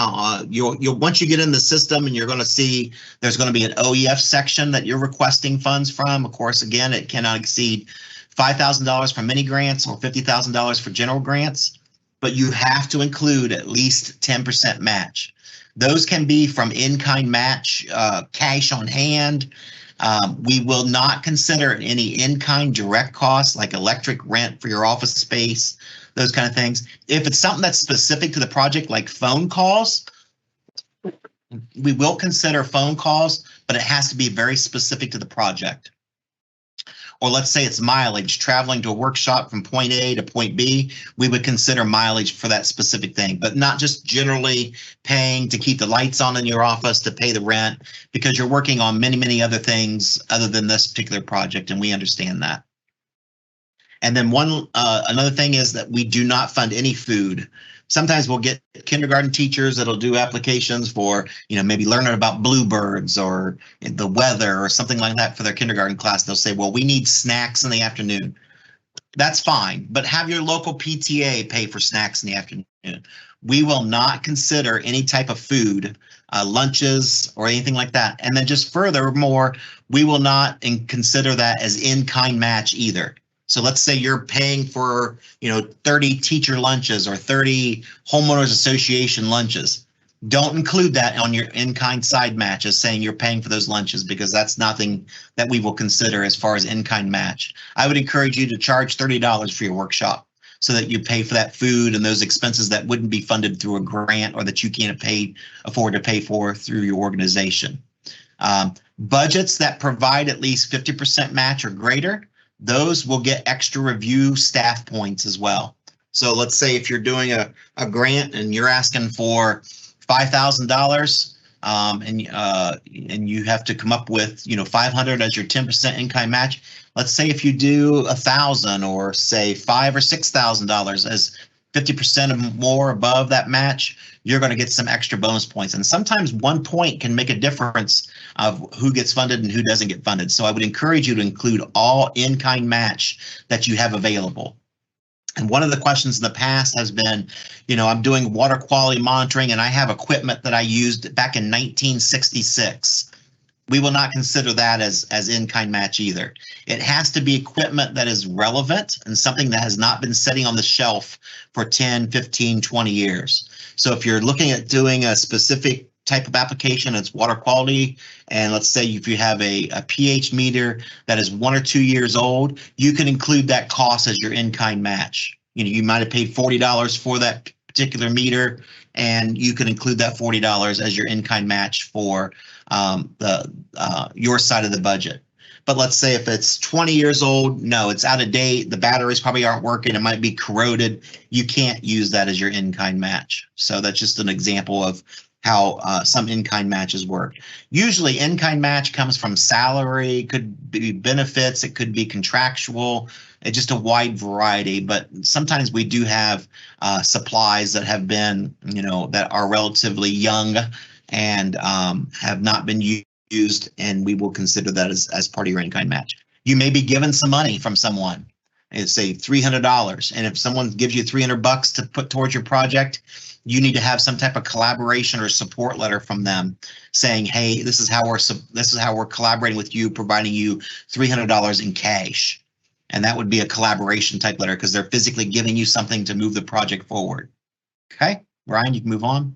you'll once you get in the system and you're going to see there's going to be an OEF section that you're requesting funds from. Of course, again, it cannot exceed $5,000 for mini grants or $50,000 for general grants, but you have to include at least 10% match. Those can be from in-kind match, cash on hand. We will not consider any in-kind direct costs like electric, rent for your office space, those kind of things. If it's something that's specific to the project, like phone calls, we will consider phone calls, but it has to be very specific to the project. Or let's say it's mileage, traveling to a workshop from point A to point B, we would consider mileage for that specific thing, but not just generally paying to keep the lights on in your office, to pay the rent, because you're working on many, many other things other than this particular project, and we understand that. And then another thing is that we do not fund any food. Sometimes we'll get kindergarten teachers that'll do applications for, maybe learning about bluebirds or the weather or something like that for their kindergarten class. They'll say, well, we need snacks in the afternoon. That's fine, but have your local PTA pay for snacks in the afternoon. We will not consider any type of food, lunches or anything like that. And then just furthermore, we will not consider that as in-kind match either. So let's say you're paying for, 30 teacher lunches or 30 homeowners association lunches. Don't include that on your in-kind side matches saying you're paying for those lunches, because that's nothing that we will consider as far as in-kind match. I would encourage you to charge $30 for your workshop so that you pay for that food and those expenses that wouldn't be funded through a grant or that you can't afford to pay for through your organization. Budgets that provide at least 50% match or greater, those will get extra review staff points as well. So let's say if you're doing a grant and you're asking for $5,000 and you have to come up with, 500 as your 10% in-kind match. Let's say if you do 1,000 or say $5,000 or $6,000 as 50% or more above that match, you're going to get some extra bonus points. And sometimes 1 point can make a difference of who gets funded and who doesn't get funded. So I would encourage you to include all in-kind match that you have available. And one of the questions in the past has been, I'm doing water quality monitoring and I have equipment that I used back in 1966. We will not consider that as in-kind match either. It has to be equipment that is relevant and something that has not been sitting on the shelf for 10, 15, 20 years. So if you're looking at doing a specific type of application, it's water quality, and let's say if you have a pH meter that is 1 or 2 years old, you can include that cost as your in-kind match. You might have paid $40 for that particular meter, and you can include that $40 as your in-kind match for your side of the budget. But let's say if it's 20 years old, no, it's out of date. The batteries probably aren't working. It might be corroded. You can't use that as your in-kind match. So that's just an example of how some in-kind matches work. Usually in-kind match comes from salary, could be benefits, it could be contractual, it's just a wide variety. But sometimes we do have supplies that have been, that are relatively young and have not been used, and we will consider that as part of your in-kind match. You may be given some money from someone, and say $300, and if someone gives you $300 to put towards your project, you need to have some type of collaboration or support letter from them saying, hey, this is how we're collaborating with you, providing you $300 in cash. And that would be a collaboration type letter because they're physically giving you something to move the project forward. Okay, Ryan, you can move on.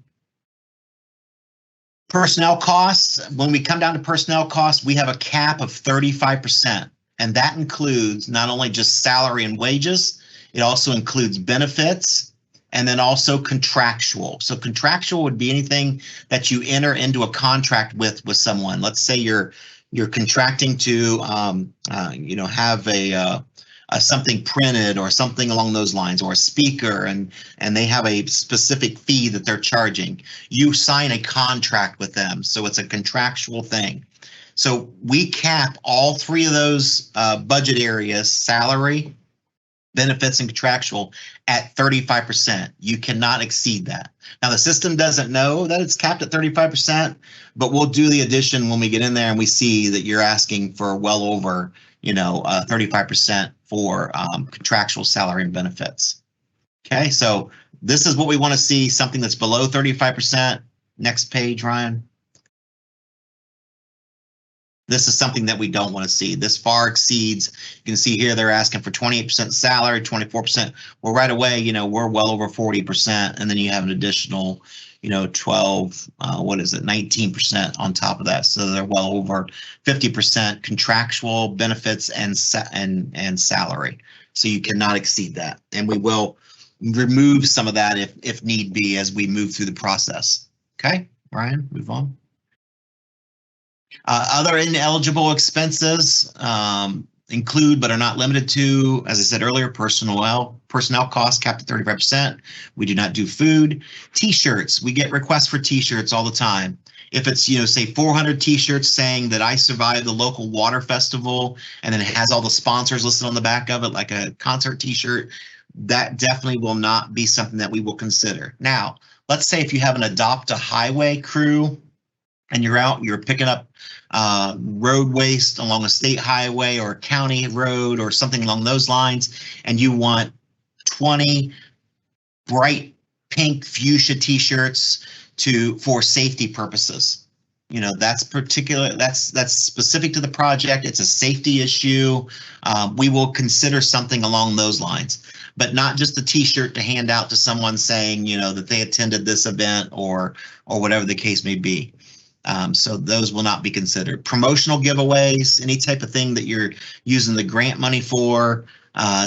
Personnel costs. When we come down to personnel costs, we have a cap of 35%. And that includes not only just salary and wages, it also includes benefits, and then also contractual. So contractual would be anything that you enter into a contract with someone. Let's say you're contracting to have a something printed or something along those lines, or a speaker, and they have a specific fee that they're charging. You sign a contract with them, so it's a contractual thing. So we cap all three of those budget areas: salary, benefits, and contractual at 35%. You cannot exceed that. Now the system doesn't know that it's capped at 35%, but we'll do the addition when we get in there and we see that you're asking for well over 35% for contractual salary and benefits. Okay, so this is what we want to see, something that's below 35%. Next page, Ryan. This is something that we don't want to see. This far exceeds. You can see here they're asking for 28% salary, 24%. Well, right away, we're well over 40%, and then you have an additional, 19% on top of that. So they're well over 50% contractual, benefits, and salary. So you cannot exceed that, and we will remove some of that if need be as we move through the process. Okay, Ryan, move on. Other ineligible expenses include but are not limited to, as I said earlier, personnel costs capped at 35%. We do not do food. T-shirts. We get requests for T-shirts all the time. If it's, say 400 T-shirts saying that I survived the local water festival, and then it has all the sponsors listed on the back of it, like a concert T-shirt, that definitely will not be something that we will consider. Now, let's say if you have an Adopt a Highway crew, and you're picking up road waste along a state highway or a county road or something along those lines, and you want 20 bright pink fuchsia T-shirts for safety purposes. That's specific to the project. It's a safety issue. We will consider something along those lines, but not just a T-shirt to hand out to someone saying, that they attended this event or whatever the case may be. So those will not be considered. Promotional giveaways, any type of thing that you're using the grant money for,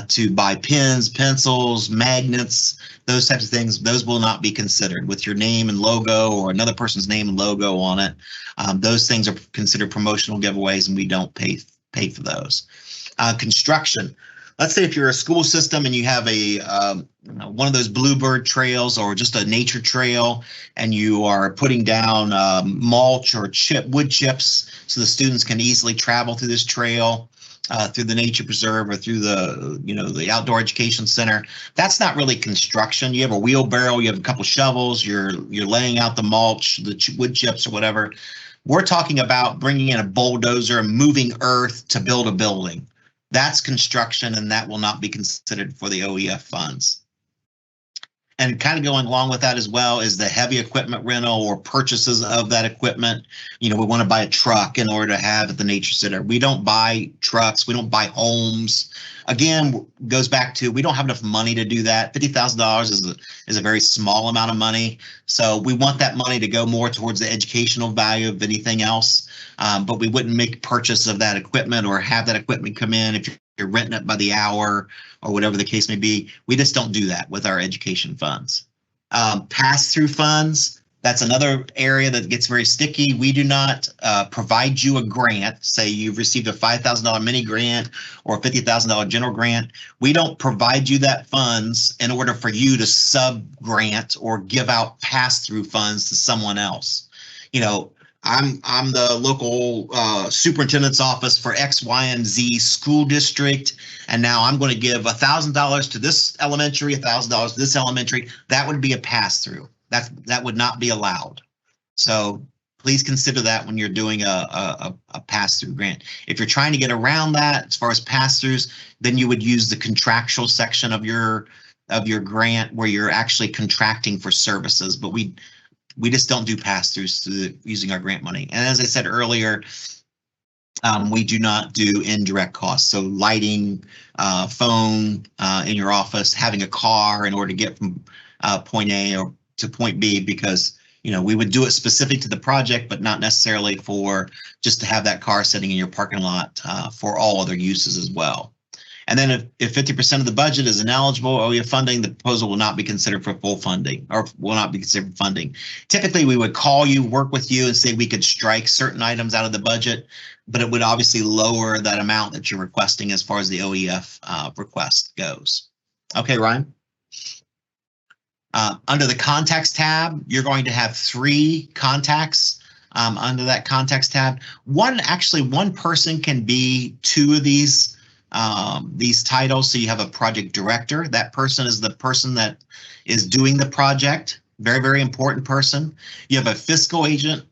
to buy pens, pencils, magnets, those types of things, those will not be considered with your name and logo or another person's name and logo on it. Those things are considered promotional giveaways, and we don't pay for those. Construction. Let's say if you're a school system and you have one of those bluebird trails or just a nature trail, and you are putting down mulch or wood chips so the students can easily travel through this trail, through the nature preserve or through the outdoor education center. That's not really construction. You have a wheelbarrow, you have a couple shovels, you're laying out the mulch, the wood chips or whatever. We're talking about bringing in a bulldozer and moving earth to build a building. That's construction, and that will not be considered for the OEF funds. And kind of going along with that as well is the heavy equipment rental or purchases of that equipment. We want to buy a truck in order to have at the nature center. We don't buy trucks. We don't buy homes. Again, goes back to we don't have enough money to do that. $50,000 is a very small amount of money. So we want that money to go more towards the educational value of anything else. But we wouldn't make purchase of that equipment or have that equipment come in if you're renting it by the hour or whatever the case may be. We just don't do that with our education funds. Pass-through funds, That's another area that gets very sticky. We do not provide you a grant. Say you've received a $5,000 mini grant or a $50,000 general grant. We don't provide you that funds in order for you to sub-grant or give out pass-through funds to someone else. You know, I'm the local superintendent's office for X, Y, and Z school district, and now I'm going to give $1,000 to this elementary, $1,000 to this elementary. That would be a pass-through. That would not be allowed. So please consider that when you're doing a pass-through grant. If you're trying to get around that as far as pass-throughs, then you would use the contractual section of your grant where you're actually contracting for services. But we just don't do pass-throughs using our grant money. And as I said earlier, we do not do indirect costs. So lighting, phone in your office, having a car in order to get from point A or to point B, because we would do it specific to the project, but not necessarily for just to have that car sitting in your parking lot for all other uses as well. And then if 50% of the budget is ineligible OEF funding, the proposal will not be considered for full funding, or will not be considered funding. Typically, we would call you, work with you, and say we could strike certain items out of the budget, but it would obviously lower that amount that you're requesting as far as the OEF request goes. Okay, Ryan? Under the contacts tab, you're going to have 3 contacts under that contacts tab. One person can be 2 of these titles. So you have a project director. That person is the person that is doing the project. Very, very important person. You have a fiscal agent.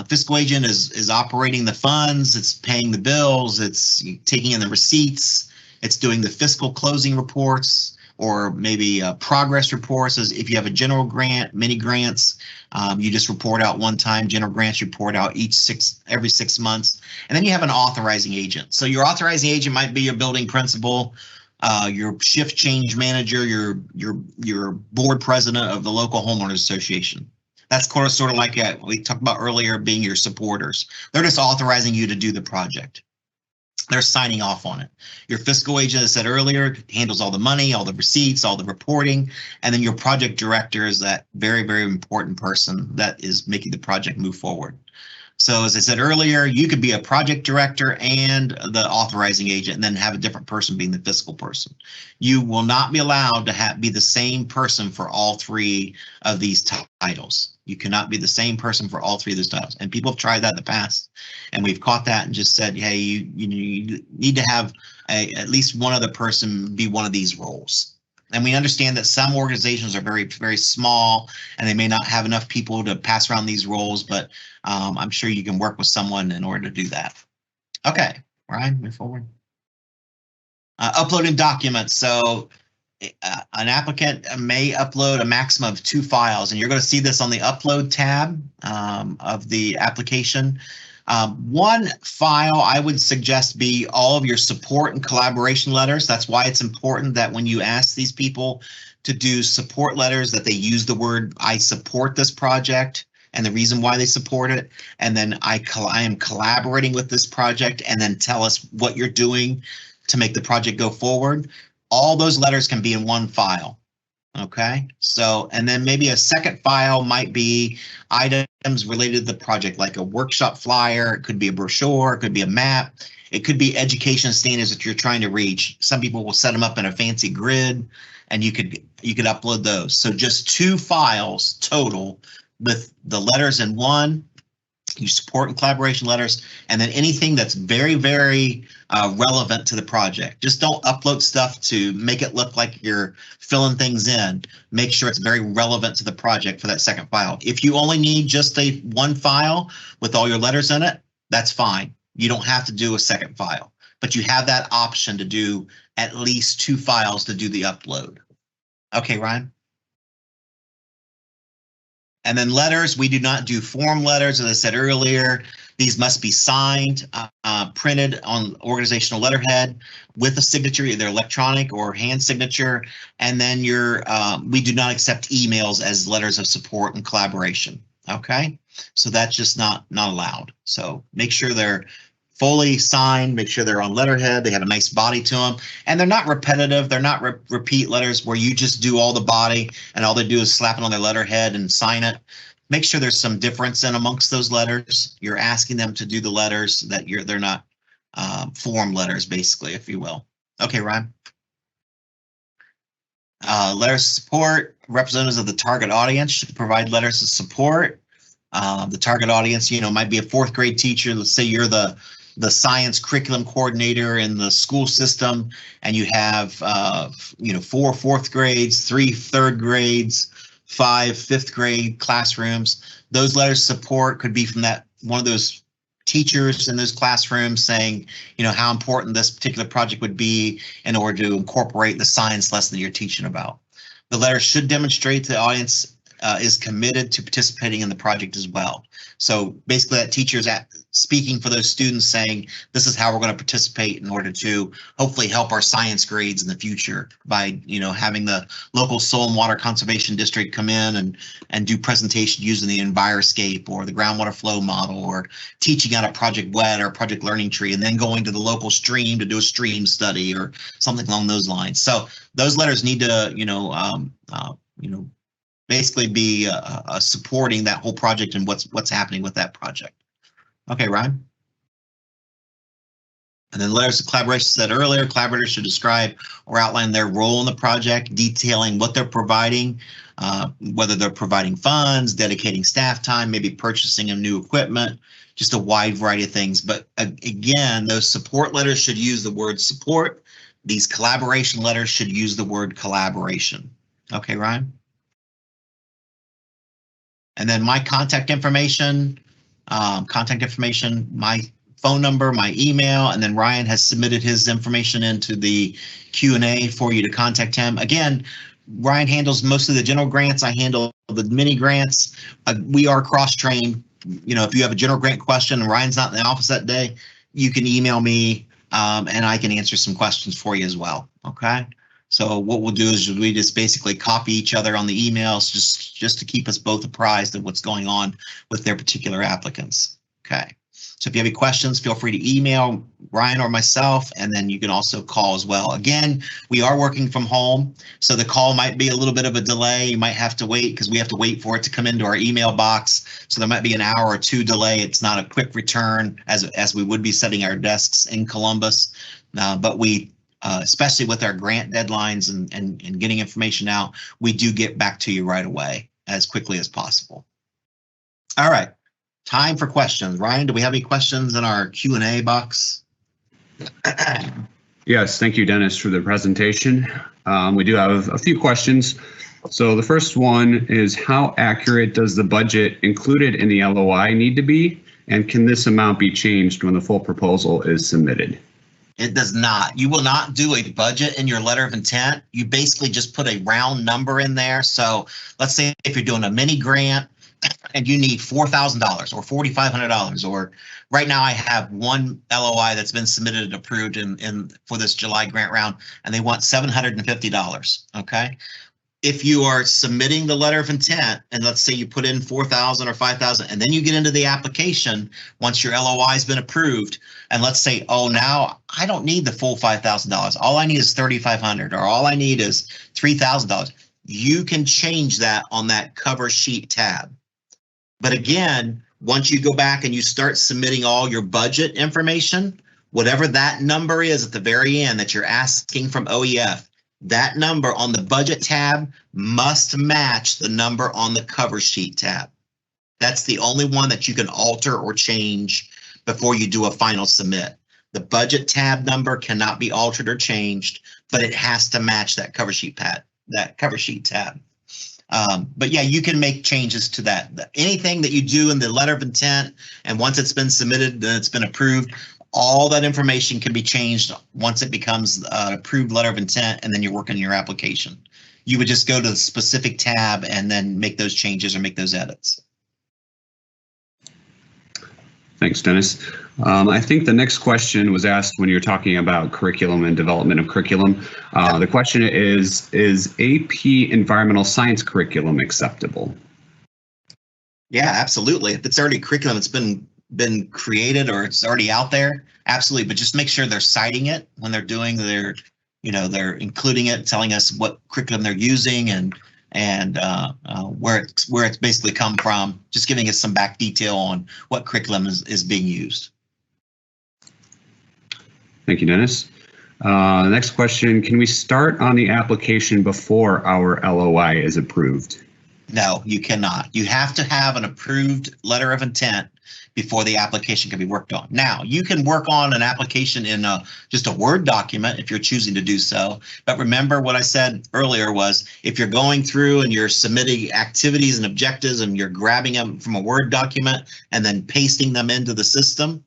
Fiscal agent is operating the funds. It's paying the bills. It's taking in the receipts. It's doing the fiscal closing reports, or maybe progress reports. As if you have a general grant, mini grants, you just report out one time. General grants you report out every 6 months. And then you have an authorizing agent. So your authorizing agent might be your building principal, your shift change manager, your board president of the local homeowners association. That's sort of like we talked about earlier, being your supporters. They're just authorizing you to do the project. They're signing off on it. Your fiscal agent, as I said earlier, handles all the money, all the receipts, all the reporting, and then your project director is that very, very important person that is making the project move forward. So as I said earlier, you could be a project director and the authorizing agent, and then have a different person being the fiscal person. You will not be allowed to be the same person for all 3 of these titles. You cannot be the same person for all 3 of those titles. And people have tried that in the past, and we've caught that and just said, hey, you need to have at least one other person be one of these roles. And we understand that some organizations are very, very small and they may not have enough people to pass around these roles, but I'm sure you can work with someone in order to do that. Okay, Ryan, move forward. Uploading documents. So an applicant may upload a maximum of 2 files, and you're going to see this on the upload tab of the application. One file I would suggest be all of your support and collaboration letters. That's why it's important that when you ask these people to do support letters, that they use the word "I support this project" and the reason why they support it, and then I am collaborating with this project, and then tell us what you're doing to make the project go forward. All those letters can be in one file. Okay, so, and then maybe a second file might be items related to the project, like a workshop flyer. It could be a brochure, it could be a map, it could be education standards that you're trying to reach. Some people will set them up in a fancy grid, and you could upload those. So just 2 files total with the letters in one, your support and collaboration letters, and then anything that's very, very relevant to the project. Just don't upload stuff to make it look like you're filling things in. Make sure it's very relevant to the project for that second file. If you only need just one file with all your letters in it, that's fine. You don't have to do a second file, but you have that option to do at least 2 files to do the upload. Okay, Ryan? And then letters, we do not do form letters. As I said earlier, these must be signed, printed on organizational letterhead with a signature, either electronic or hand signature. And then we do not accept emails as letters of support and collaboration. Okay, so that's just not allowed. So make sure they're fully signed, make sure they're on letterhead, they have a nice body to them, and they're not repetitive. They're not repeat letters where you just do all the body and all they do is slap it on their letterhead and sign it. make sure there's some difference in amongst those letters. You're asking them to do the letters that they're not form letters, basically, if you will. Okay, Ryan. Letters of support. Representatives of the target audience should provide letters of support. The target audience, might be a fourth grade teacher. Let's say you're the science curriculum coordinator in the school system, and you have 4 fourth grades, 3 third grades, 5 fifth grade classrooms. Those letters of support could be from one of those teachers in those classrooms saying, how important this particular project would be in order to incorporate the science lesson that you're teaching about. The letter should demonstrate the audience is committed to participating in the project as well. So basically that teacher is speaking for those students saying, this is how we're going to participate in order to hopefully help our science grades in the future by, having the local soil and water conservation district come in and do presentation using the Enviroscape or the groundwater flow model, or teaching out a Project WET or Project Learning Tree, and then going to the local stream to do a stream study or something along those lines. So those letters need to, basically be supporting that whole project and what's happening with that project. Okay, Ryan. And then letters of collaboration said earlier, collaborators should describe or outline their role in the project, detailing what they're providing, whether they're providing funds, dedicating staff time, maybe purchasing of new equipment, just a wide variety of things. But again, those support letters should use the word support. These collaboration letters should use the word collaboration. Okay, Ryan. And then my contact information, my phone number, my email, and then Ryan has submitted his information into the Q&A for you to contact him. Again, Ryan handles most of the general grants. I handle the mini grants. We are cross-trained. If you have a general grant question and Ryan's not in the office that day, you can email me and I can answer some questions for you as well. Okay. So what we'll do is we just basically copy each other on the emails just to keep us both apprised of what's going on with their particular applicants. Okay. So if you have any questions, feel free to email Ryan or myself, and then you can also call as well. Again, we are working from home, so the call might be a little bit of a delay. You might have to wait because we have to wait for it to come into our email box. So there might be an hour or two delay. It's not a quick return as we would be setting our desks in Columbus, but we especially with our grant deadlines and getting information out, we do get back to you right away as quickly as possible. All right, time for questions. Ryan, do we have any questions in our Q&A box?
Yes, thank you, Dennis, for the presentation. We do have a few questions. So the first one is, how accurate does the budget included in the LOI need to be? And can this amount be changed when the full proposal is submitted?
It does not. You will not do a budget in your letter of intent. You basically just put a round number in there. So let's say if you're doing a mini grant and you need $4,000 or $4,500, or right now I have one LOI that's been submitted and approved for this July grant round, and they want $750. Okay. If you are submitting the letter of intent, and let's say you put in 4,000 or 5,000, and then you get into the application once your LOI has been approved, and let's say, oh, now I don't need the full $5,000. All I need is $3,500, or all I need is $3,000. You can change that on that cover sheet tab. But again, once you go back and you start submitting all your budget information, whatever that number is at the very end that you're asking from OEF, that number on the budget tab must match the number on the cover sheet tab. That's the only one that you can alter or change before you do a final submit. The budget tab number cannot be altered or changed, but it has to match that cover sheet tab. But yeah, you can make changes to that. Anything that you do in the letter of intent, and once it's been submitted, then it's been approved, all that information can be changed once it becomes an approved letter of intent, and then you're working your application. You would just go to the specific tab and then make those changes or make those edits.
Thanks, Dennis. I think the next question was asked when you're talking about curriculum and development of curriculum. The question is AP environmental science curriculum acceptable?
Yeah, absolutely. If it's already curriculum, it's been created or it's already out there, absolutely. But just make sure they're citing it when they're doing they're including it, telling us what curriculum they're using, and and where it's basically come from, just giving us some back detail on what curriculum is being used.
Thank you, Dennis. Next question, can we start on the application before our LOI is approved?
No, you cannot. You have to have an approved letter of intent before the application can be worked on. Now, you can work on an application in just a Word document if you're choosing to do so. But remember what I said earlier was if you're going through and you're submitting activities and objectives and you're grabbing them from a Word document and then pasting them into the system,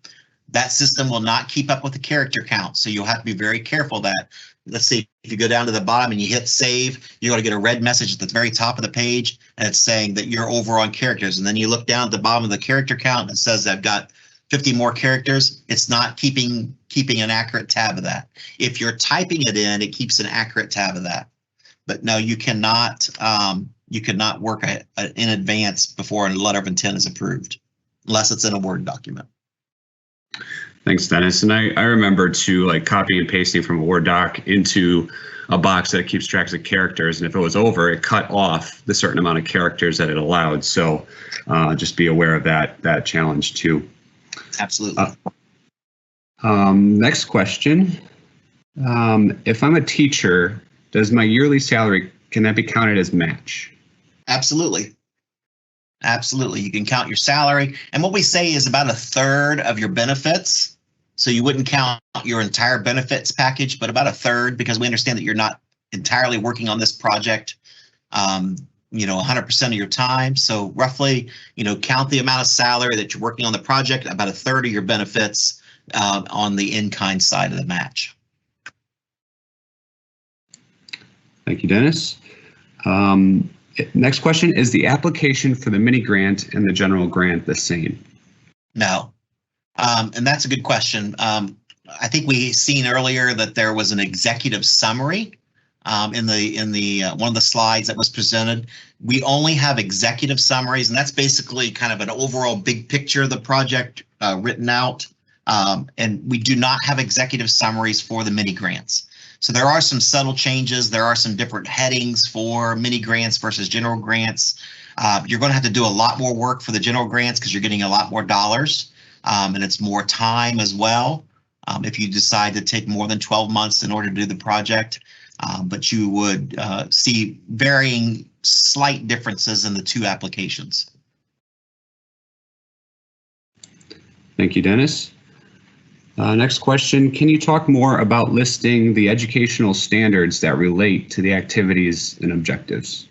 that system will not keep up with the character count. So you'll have to be very careful that, let's say if you go down to the bottom and you hit save, you're going to get a red message at the very top of the page and it's saying that you're over on characters. And then you look down at the bottom of the character count and it says I've got 50 more characters. It's not keeping an accurate tab of that. If you're typing it in, it keeps an accurate tab of that. But no, you cannot work in advance before a letter of intent is approved, unless it's in a Word document.
Thanks, Dennis. And I remember to like copy and pasting from a Word doc into a box that keeps track of characters. And if it was over, it cut off the certain amount of characters that it allowed. So just be aware of that challenge too.
Absolutely.
Next question. If I'm a teacher, does my yearly salary, can that be counted as match?
Absolutely. Absolutely. You can count your salary. And what we say is about a third of your benefits. So you wouldn't count your entire benefits package, but about a third, because we understand that you're not entirely working on this project, 100% of your time. So roughly, count the amount of salary that you're working on the project, about a third of your benefits on the in-kind side of the match.
Thank you, Dennis. Next question, is the application for the mini grant and the general grant the same?
No. And that's a good question. I think we seen earlier that there was an executive summary in the one of the slides that was presented. We only have executive summaries, and that's basically kind of an overall big picture of the project written out. And we do not have executive summaries for the mini grants. So there are some subtle changes. There are some different headings for mini grants versus general grants. You're going to have to do a lot more work for the general grants because you're getting a lot more dollars, and it's more time as well if you decide to take more than 12 months in order to do the project. But you would see varying slight differences in the two applications.
Thank you, Dennis. Next question, can you talk more about listing the educational standards that relate to the activities and objectives?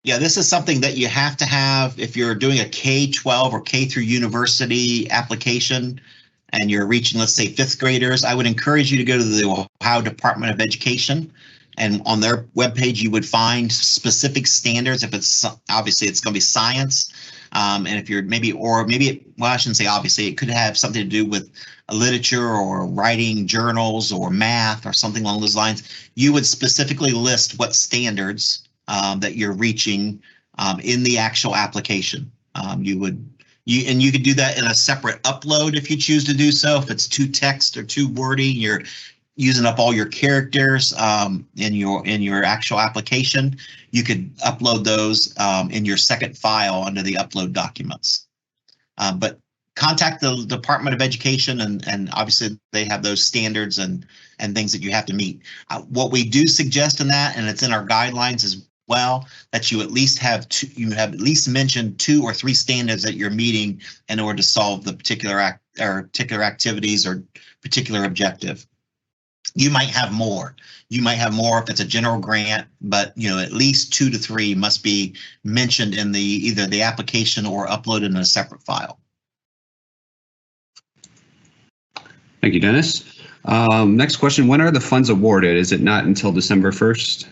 Yeah, this is something that you have to have if you're doing a K-12 or K through university application and you're reaching, let's say, fifth graders. I would encourage you to go to the Ohio Department of Education, and on their webpage you would find specific standards. If it's obviously it's going to be science, and if you're I shouldn't say obviously, it could have something to do with literature or writing journals or math or something along those lines. You would specifically list what standards that you're reaching in the actual application. You could do that in a separate upload if you choose to do so. If it's too text or too wordy, you're using up all your characters in your actual application, you could upload those in your second file under the upload documents. But contact the Department of Education, and obviously they have those standards and things that you have to meet. What we do suggest in that, and it's in our guidelines as well, that you at least have mentioned 2 or 3 standards that you're meeting in order to solve the particular activities or particular objective. You might have more. You might have more if it's a general grant, but at least 2 to 3 must be mentioned in either the application or uploaded in a separate file.
Thank you, Dennis. Next question, when are the funds awarded? Is it not until December 1st?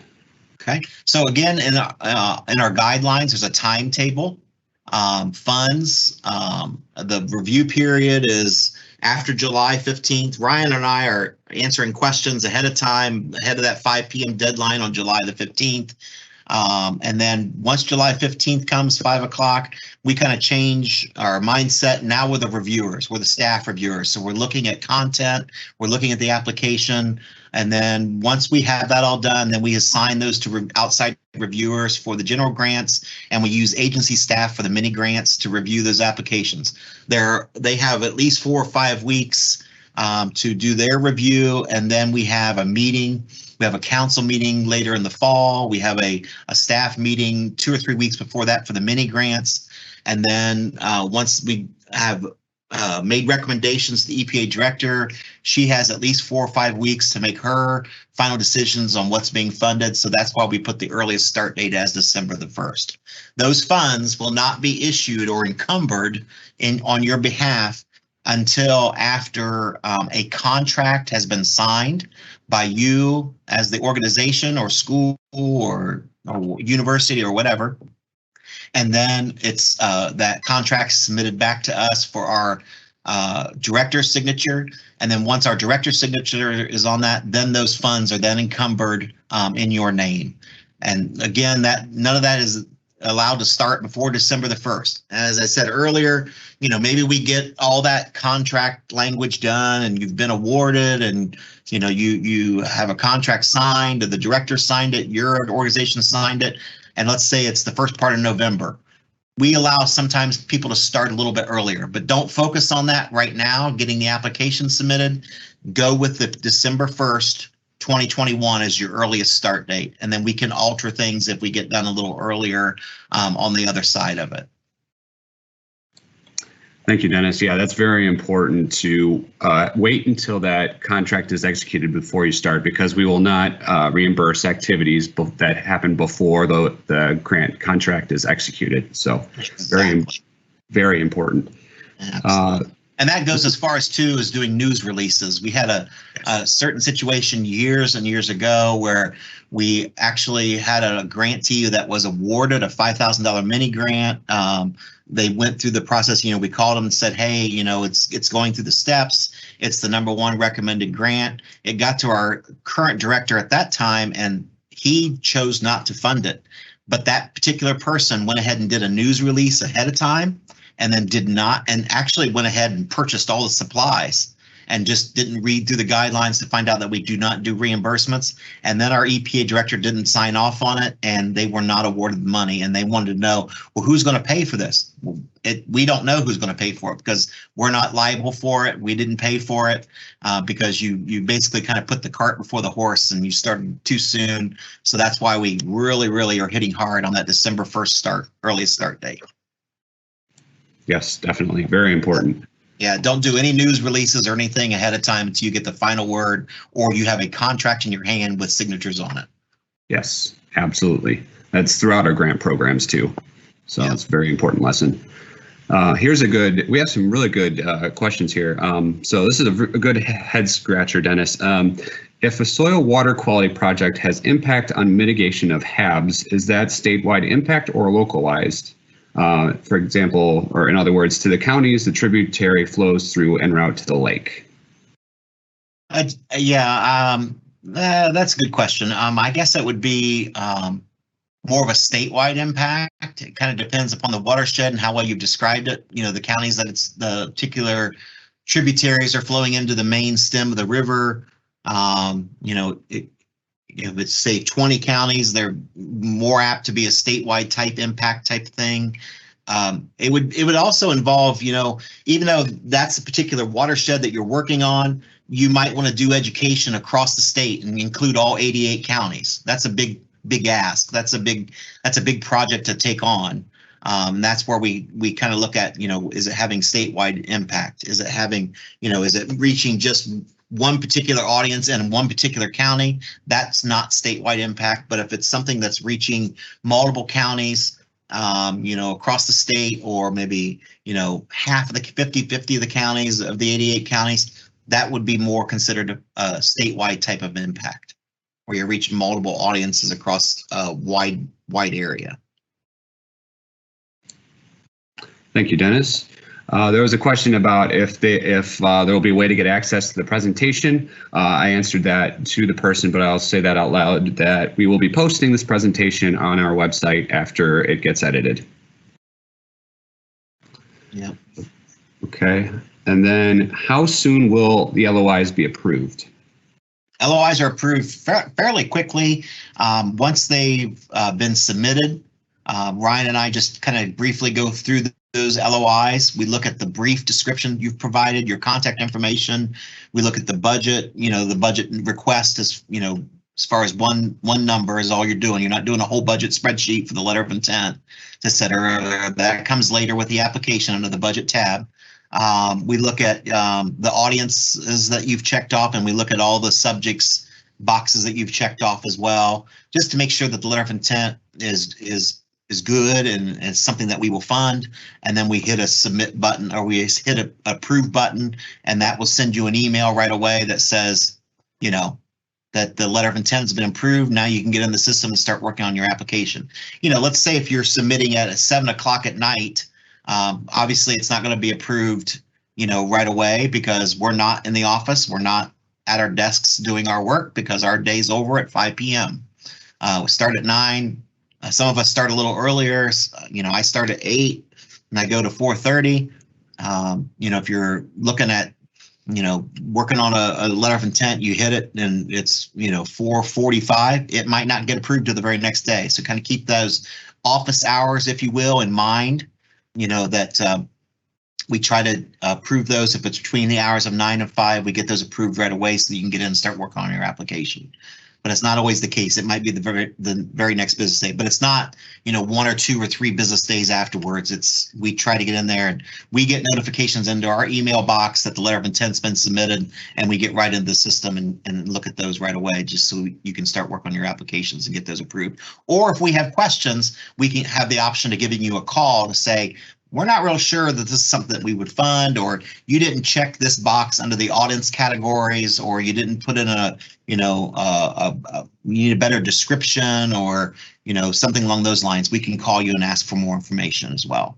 Okay, so again, in our guidelines, there's a timetable. Funds, the review period is after July 15th. Ryan and I are answering questions ahead of time, ahead of that 5 p.m. deadline on July the 15th. And then once July 15th comes, 5 o'clock, we kind of change our mindset. Now we're the reviewers, we're the staff reviewers. So we're looking at content, we're looking at the application, And then once we have that all done, then we assign those to outside reviewers for the general grants, and we use agency staff for the mini grants to review those applications. They have at least 4 or 5 weeks to do their review, and then we have a meeting. We have a council meeting later in the fall. We have a staff meeting 2 or 3 weeks before that for the mini grants. And then once we have made recommendations to the EPA director, she has at least 4 or 5 weeks to make her final decisions on what's being funded. So that's why we put the earliest start date as December the 1st. Those funds will not be issued or encumbered on your behalf until after a contract has been signed by you as the organization or school or university or whatever. And then it's that contract submitted back to us for our director's signature. And then once our director's signature is on that, then those funds are then encumbered in your name. And again, none of that is allowed to start before December the 1st. As I said earlier, maybe we get all that contract language done and you've been awarded and, you have a contract signed, the director signed it, your organization signed it. And let's say it's the first part of November. We allow sometimes people to start a little bit earlier, but don't focus on that right now, getting the application submitted. Go with the December 1st, 2021 as your earliest start date. And then we can alter things if we get done a little earlier on the other side of it.
Thank you, Dennis. Yeah, that's very important to wait until that contract is executed before you start, because we will not reimburse activities that happen before the grant contract is executed. So
Exactly.
very important.
And that goes as far as too as doing news releases. We had a certain situation years and years ago where we actually had a grantee that was awarded a $5,000 mini grant. They went through the process. We called them and said, hey, it's going through the steps. It's the #1 recommended grant. It got to our current director at that time, and he chose not to fund it. But that particular person went ahead and did a news release ahead of time, and then actually went ahead and purchased all the supplies and just didn't read through the guidelines to find out that we do not do reimbursements. And then our EPA director didn't sign off on it, and they were not awarded the money. And they wanted to know, well, who's going to pay for this? We don't know who's going to pay for it because we're not liable for it. We didn't pay for it because you basically kind of put the cart before the horse and you started too soon. So that's why we really, really are hitting hard on that December 1st earliest start date.
Yes, definitely. Very important.
Yeah, don't do any news releases or anything ahead of time until you get the final word or you have a contract in your hand with signatures on it.
Yes, absolutely. That's throughout our grant programs too. So
Yeah.
it's a very important lesson. We have some really good questions here. So this is a good head scratcher, Dennis. If a soil water quality project has impact on mitigation of HABs, is that statewide impact or localized? For example, or in other words, to the counties, the tributary flows through en route to the lake.
That's a good question. I guess it would be more of a statewide impact. It kind of depends upon the watershed and how well you've described it. The counties that it's the particular tributaries are flowing into the main stem of the river. If it's say 20 counties, they're more apt to be a statewide type impact type thing. It would also involve, even though that's a particular watershed that you're working on, you might want to do education across the state and include all 88 counties. That's a big ask. That's a big project to take on. That's where we kind of look at, is it having statewide impact? Is it having, is it reaching just one particular audience in one particular county? That's not statewide impact. But if it's something that's reaching multiple counties, across the state, or maybe, half of the 50-50 of the counties of the 88 counties, that would be more considered a statewide type of impact, where you're reaching multiple audiences across a wide area.
Thank you, Dennis. There was a question about if there will be a way to get access to the presentation. I answered that to the person, but I'll say that out loud, that we will be posting this presentation on our website after it gets edited.
Yeah.
Okay. And then how soon will the LOIs be approved?
LOIs are approved fairly quickly. Once they've been submitted, Ryan and I just kind of briefly go through those LOIs. We look at the brief description you've provided, your contact information. We look at the budget. The budget request is, as far as one number is all you're doing. You're not doing a whole budget spreadsheet for the letter of intent to set earlier. That comes later with the application under the budget tab. We look at the audiences that you've checked off, and we look at all the subjects boxes that you've checked off as well, just to make sure that the letter of intent is good and it's something that we will fund. And then we hit a submit button, or we hit a approve button, and that will send you an email right away that says, that the letter of intent has been approved. Now you can get in the system and start working on your application. Let's say if you're submitting at 7 o'clock at night, obviously it's not going to be approved, right away, because we're not in the office. We're not at our desks doing our work because our day's over at 5 p.m. We start at 9. Some of us start a little earlier. I start at 8 and I go to 4:30. If you're looking at, working on a letter of intent, you hit it and it's, 4:45. It might not get approved till the very next day. So kind of keep those office hours, if you will, in mind. That we try to approve those. If it's between the hours of 9 and 5, we get those approved right away so you can get in and start working on your application. But it's not always the case. It might be the very next business day, but it's not, 1 or 2 or 3 business days afterwards. We try to get in there, and we get notifications into our email box that the letter of intent's been submitted, and we get right into the system and look at those right away, just so you can start working on your applications and get those approved. Or if we have questions, we can have the option of giving you a call to say, we're not real sure that this is something that we would fund, or you didn't check this box under the audience categories, or you didn't put in you need a better description, or, something along those lines. We can call you and ask for more information as well.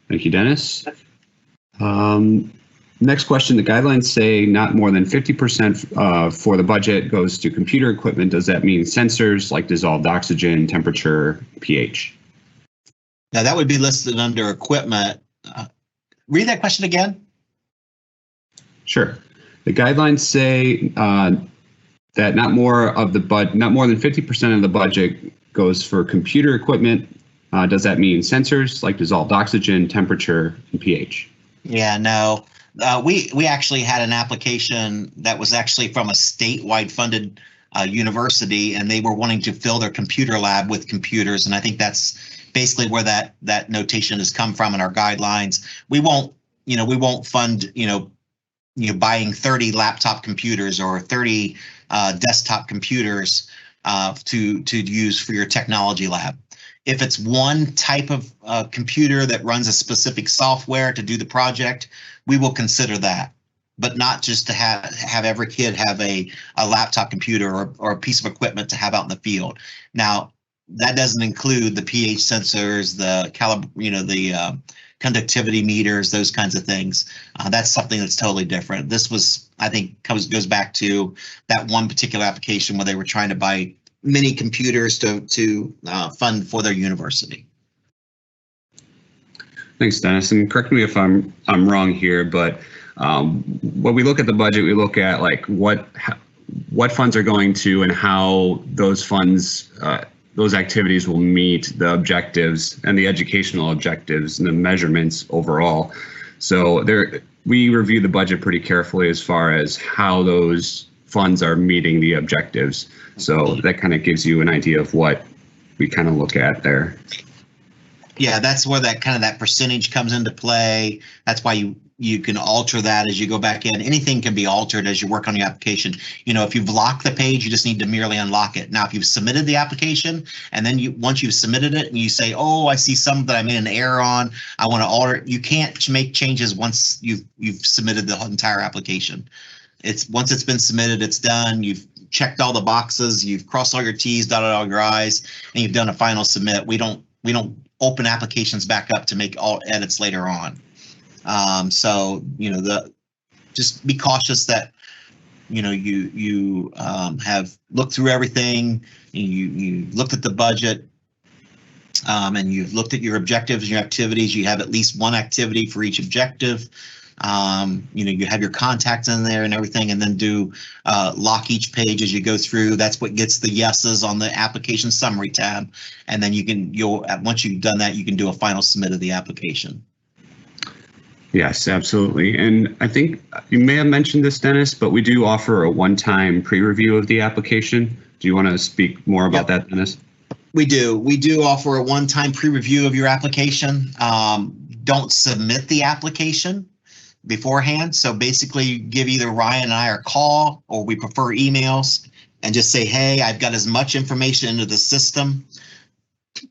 Thank you, Dennis. Next question, the guidelines say not more than 50% for the budget goes to computer equipment. Does that mean sensors like dissolved oxygen, temperature, pH?
Now that would be listed under equipment. Read that question again.
Sure. The guidelines say that not more than 50% of the budget goes for computer equipment. Does that mean sensors like dissolved oxygen, temperature, and pH?
Yeah, no. We actually had an application that was actually from a statewide funded university, and they were wanting to fill their computer lab with computers, and I think that's basically where that notation has come from in our guidelines. We won't fund, buying 30 laptop computers or 30 desktop computers to use for your technology lab. If it's one type of computer that runs a specific software to do the project, we will consider that, but not just to have every kid have a laptop computer or a piece of equipment to have out in the field. Now, that doesn't include the pH sensors, the the conductivity meters, those kinds of things. That's something that's totally different. This was, I think, goes back to that one particular application where they were trying to buy many computers to fund for their university.
Thanks, Dennis. And correct me if I'm wrong here, but when we look at the budget, we look at like what funds are going to and how those funds. Those activities will meet the objectives and the educational objectives and the measurements overall. So we review the budget pretty carefully as far as how those funds are meeting the objectives. So that kind of gives you an idea of what we kind of look at there.
Yeah, that's where that percentage comes into play. That's why you can alter that as you go back in. Anything can be altered as you work on your application. If you've locked the page, you just need to merely unlock it. Now, if you've submitted the application and then once you've submitted it and you say, oh, I see some that I made an error on, I want to alter it. You can't make changes once you've submitted the entire application. Once it's been submitted, it's done. You've checked all the boxes, you've crossed all your T's, dotted all your I's, and you've done a final submit. We don't open applications back up to make all edits later on. So just be cautious that you have looked through everything, and you looked at the budget, and you've looked at your objectives and your activities. You have at least one activity for each objective. You have your contacts in there and everything, and then do lock each page as you go through. That's what gets the yeses on the application summary tab. And then once you've done that, you can do a final submit of the application.
Yes, absolutely. And I think you may have mentioned this, Dennis, but we do offer a one-time pre-review of the application. Do you want to speak more about that, Dennis?
We do. We do offer a one-time pre-review of your application. Don't submit the application beforehand. So basically give either Ryan and I a call, or we prefer emails, and just say, hey, I've got as much information into the system.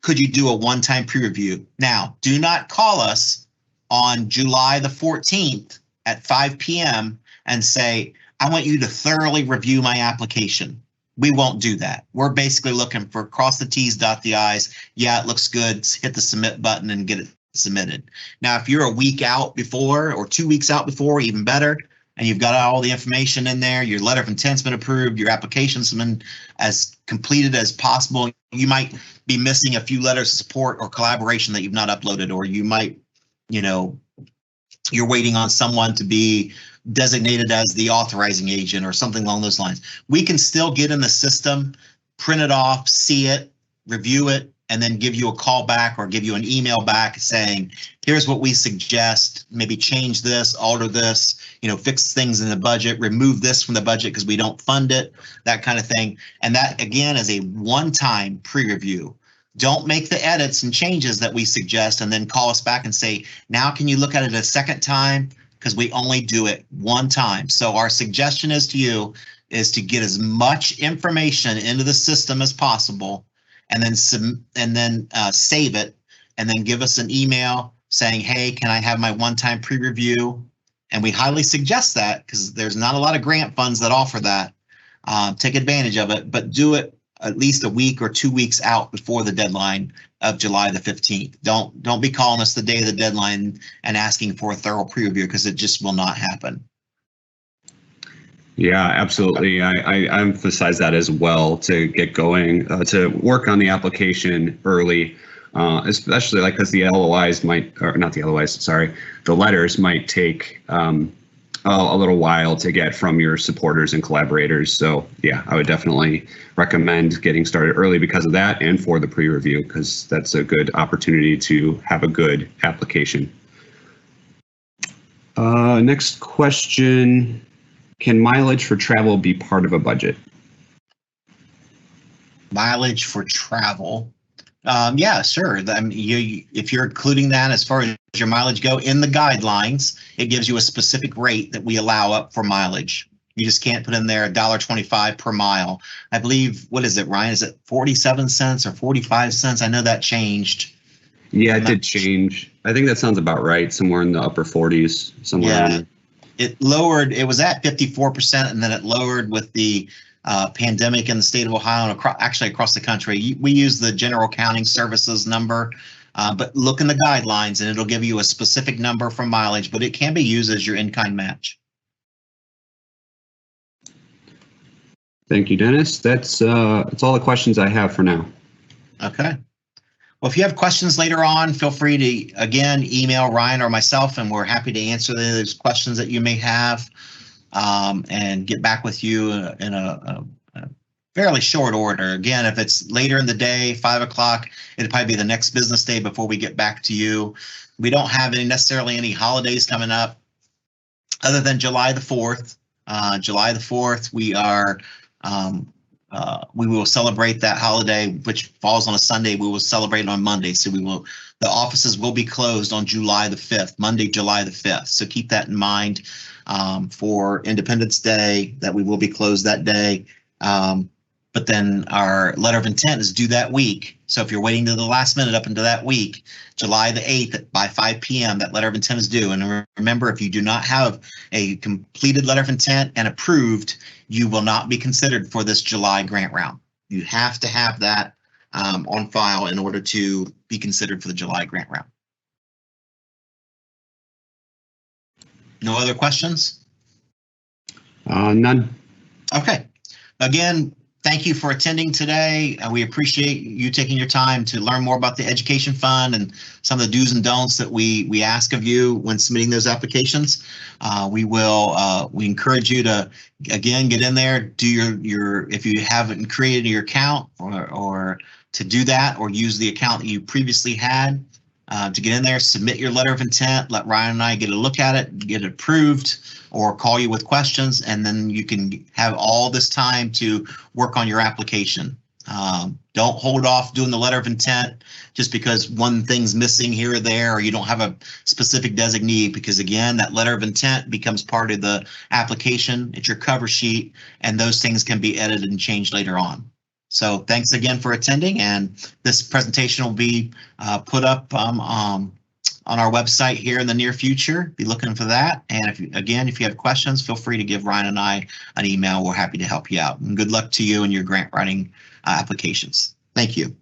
Could you do a one-time pre-review? Now, do not call us on July the 14th at 5 p.m. and say, I want you to thoroughly review my application. We won't do that. We're basically looking for cross the T's, dot the I's. Yeah, it looks good. Hit the submit button and get it submitted. Now, if you're a week out before or 2 weeks out before, even better, and you've got all the information in there, your letter of intent's been approved, your application's been as completed as possible, you might be missing a few letters of support or collaboration that you've not uploaded, or you might, you're waiting on someone to be designated as the authorizing agent or something along those lines. We can still get in the system, print it off, see it, review it, and then give you a call back or give you an email back saying, here's what we suggest, maybe change this, alter this, fix things in the budget, remove this from the budget because we don't fund it, that kind of thing. And that, again, is a one-time pre-review. Don't make the edits and changes that we suggest and then call us back and say, now can you look at it a second time? Because we only do it one time. So our suggestion is to you is to get as much information into the system as possible, and then save it, and then give us an email saying, hey, can I have my one-time pre-review? And we highly suggest that because there's not a lot of grant funds that offer that. Take advantage of it, but do it at least a week or 2 weeks out before the deadline of July the 15th. Don't be calling us the day of the deadline and asking for a thorough pre-review, because it just will not happen.
Yeah, absolutely. I emphasize that as well, to get going, to work on the application early, especially because the LOIs might, or not the LOIs, sorry, the letters might take a little while to get from your supporters and collaborators. So yeah, I would definitely recommend getting started early because of that, and for the pre-review, because that's a good opportunity to have a good application. Next question. Can mileage for travel be part of a budget?
Mileage for travel? Yeah, sure. I mean, if you're including that as far as your mileage go in the guidelines, it gives you a specific rate that we allow up for mileage. You just can't put in there $1.25 per mile. I believe, what is it, Ryan? Is it 47 cents or 45 cents? I know that changed.
Yeah, it did change. I think that sounds about right. Somewhere in the upper 40s, somewhere.
Yeah. It lowered, it was at 54%, and then it lowered with the pandemic in the state of Ohio and actually across the country. We use the General Accounting Services number, but look in the guidelines and it'll give you a specific number for mileage, but it can be used as your in-kind match.
Thank you, Dennis. That's all the questions I have for now.
Okay. Well, if you have questions later on, feel free to, again, email Ryan or myself, and we're happy to answer those questions that you may have, and get back with you in a fairly short order. Again, if it's later in the day, 5 o'clock, it'll probably be the next business day before we get back to you. We don't have necessarily any holidays coming up other than July the 4th. July the 4th, we will celebrate that holiday, which falls on a Sunday. We will celebrate it on Monday. So the offices will be closed on July the 5th, Monday, July the 5th. So keep that in mind for Independence Day, that we will be closed that day. But then our letter of intent is due that week. So if you're waiting to the last minute up into that week, July the 8th by 5 p.m., that letter of intent is due. And remember, if you do not have a completed letter of intent and approved, you will not be considered for this July grant round. You have to have that on file in order to be considered for the July grant round. No other questions?
None.
Okay. Again, thank you for attending today. We appreciate you taking your time to learn more about the Education Fund and some of the do's and don'ts that we ask of you when submitting those applications. We encourage you to, again, get in there, do your if you haven't created your account or to do that, or use the account that you previously had to get in there, submit your letter of intent, let Ryan and I get a look at it, get it approved, or call you with questions, and then you can have all this time to work on your application. Don't hold off doing the letter of intent just because one thing's missing here or there, or you don't have a specific designee, because again, that letter of intent becomes part of the application. It's your cover sheet, and those things can be edited and changed later on. So thanks again for attending, and this presentation will be put up on our website here in the near future. Be looking for that. And if you have questions, feel free to give Ryan and I an email. We're happy to help you out. And good luck to you in your grant writing applications. Thank you.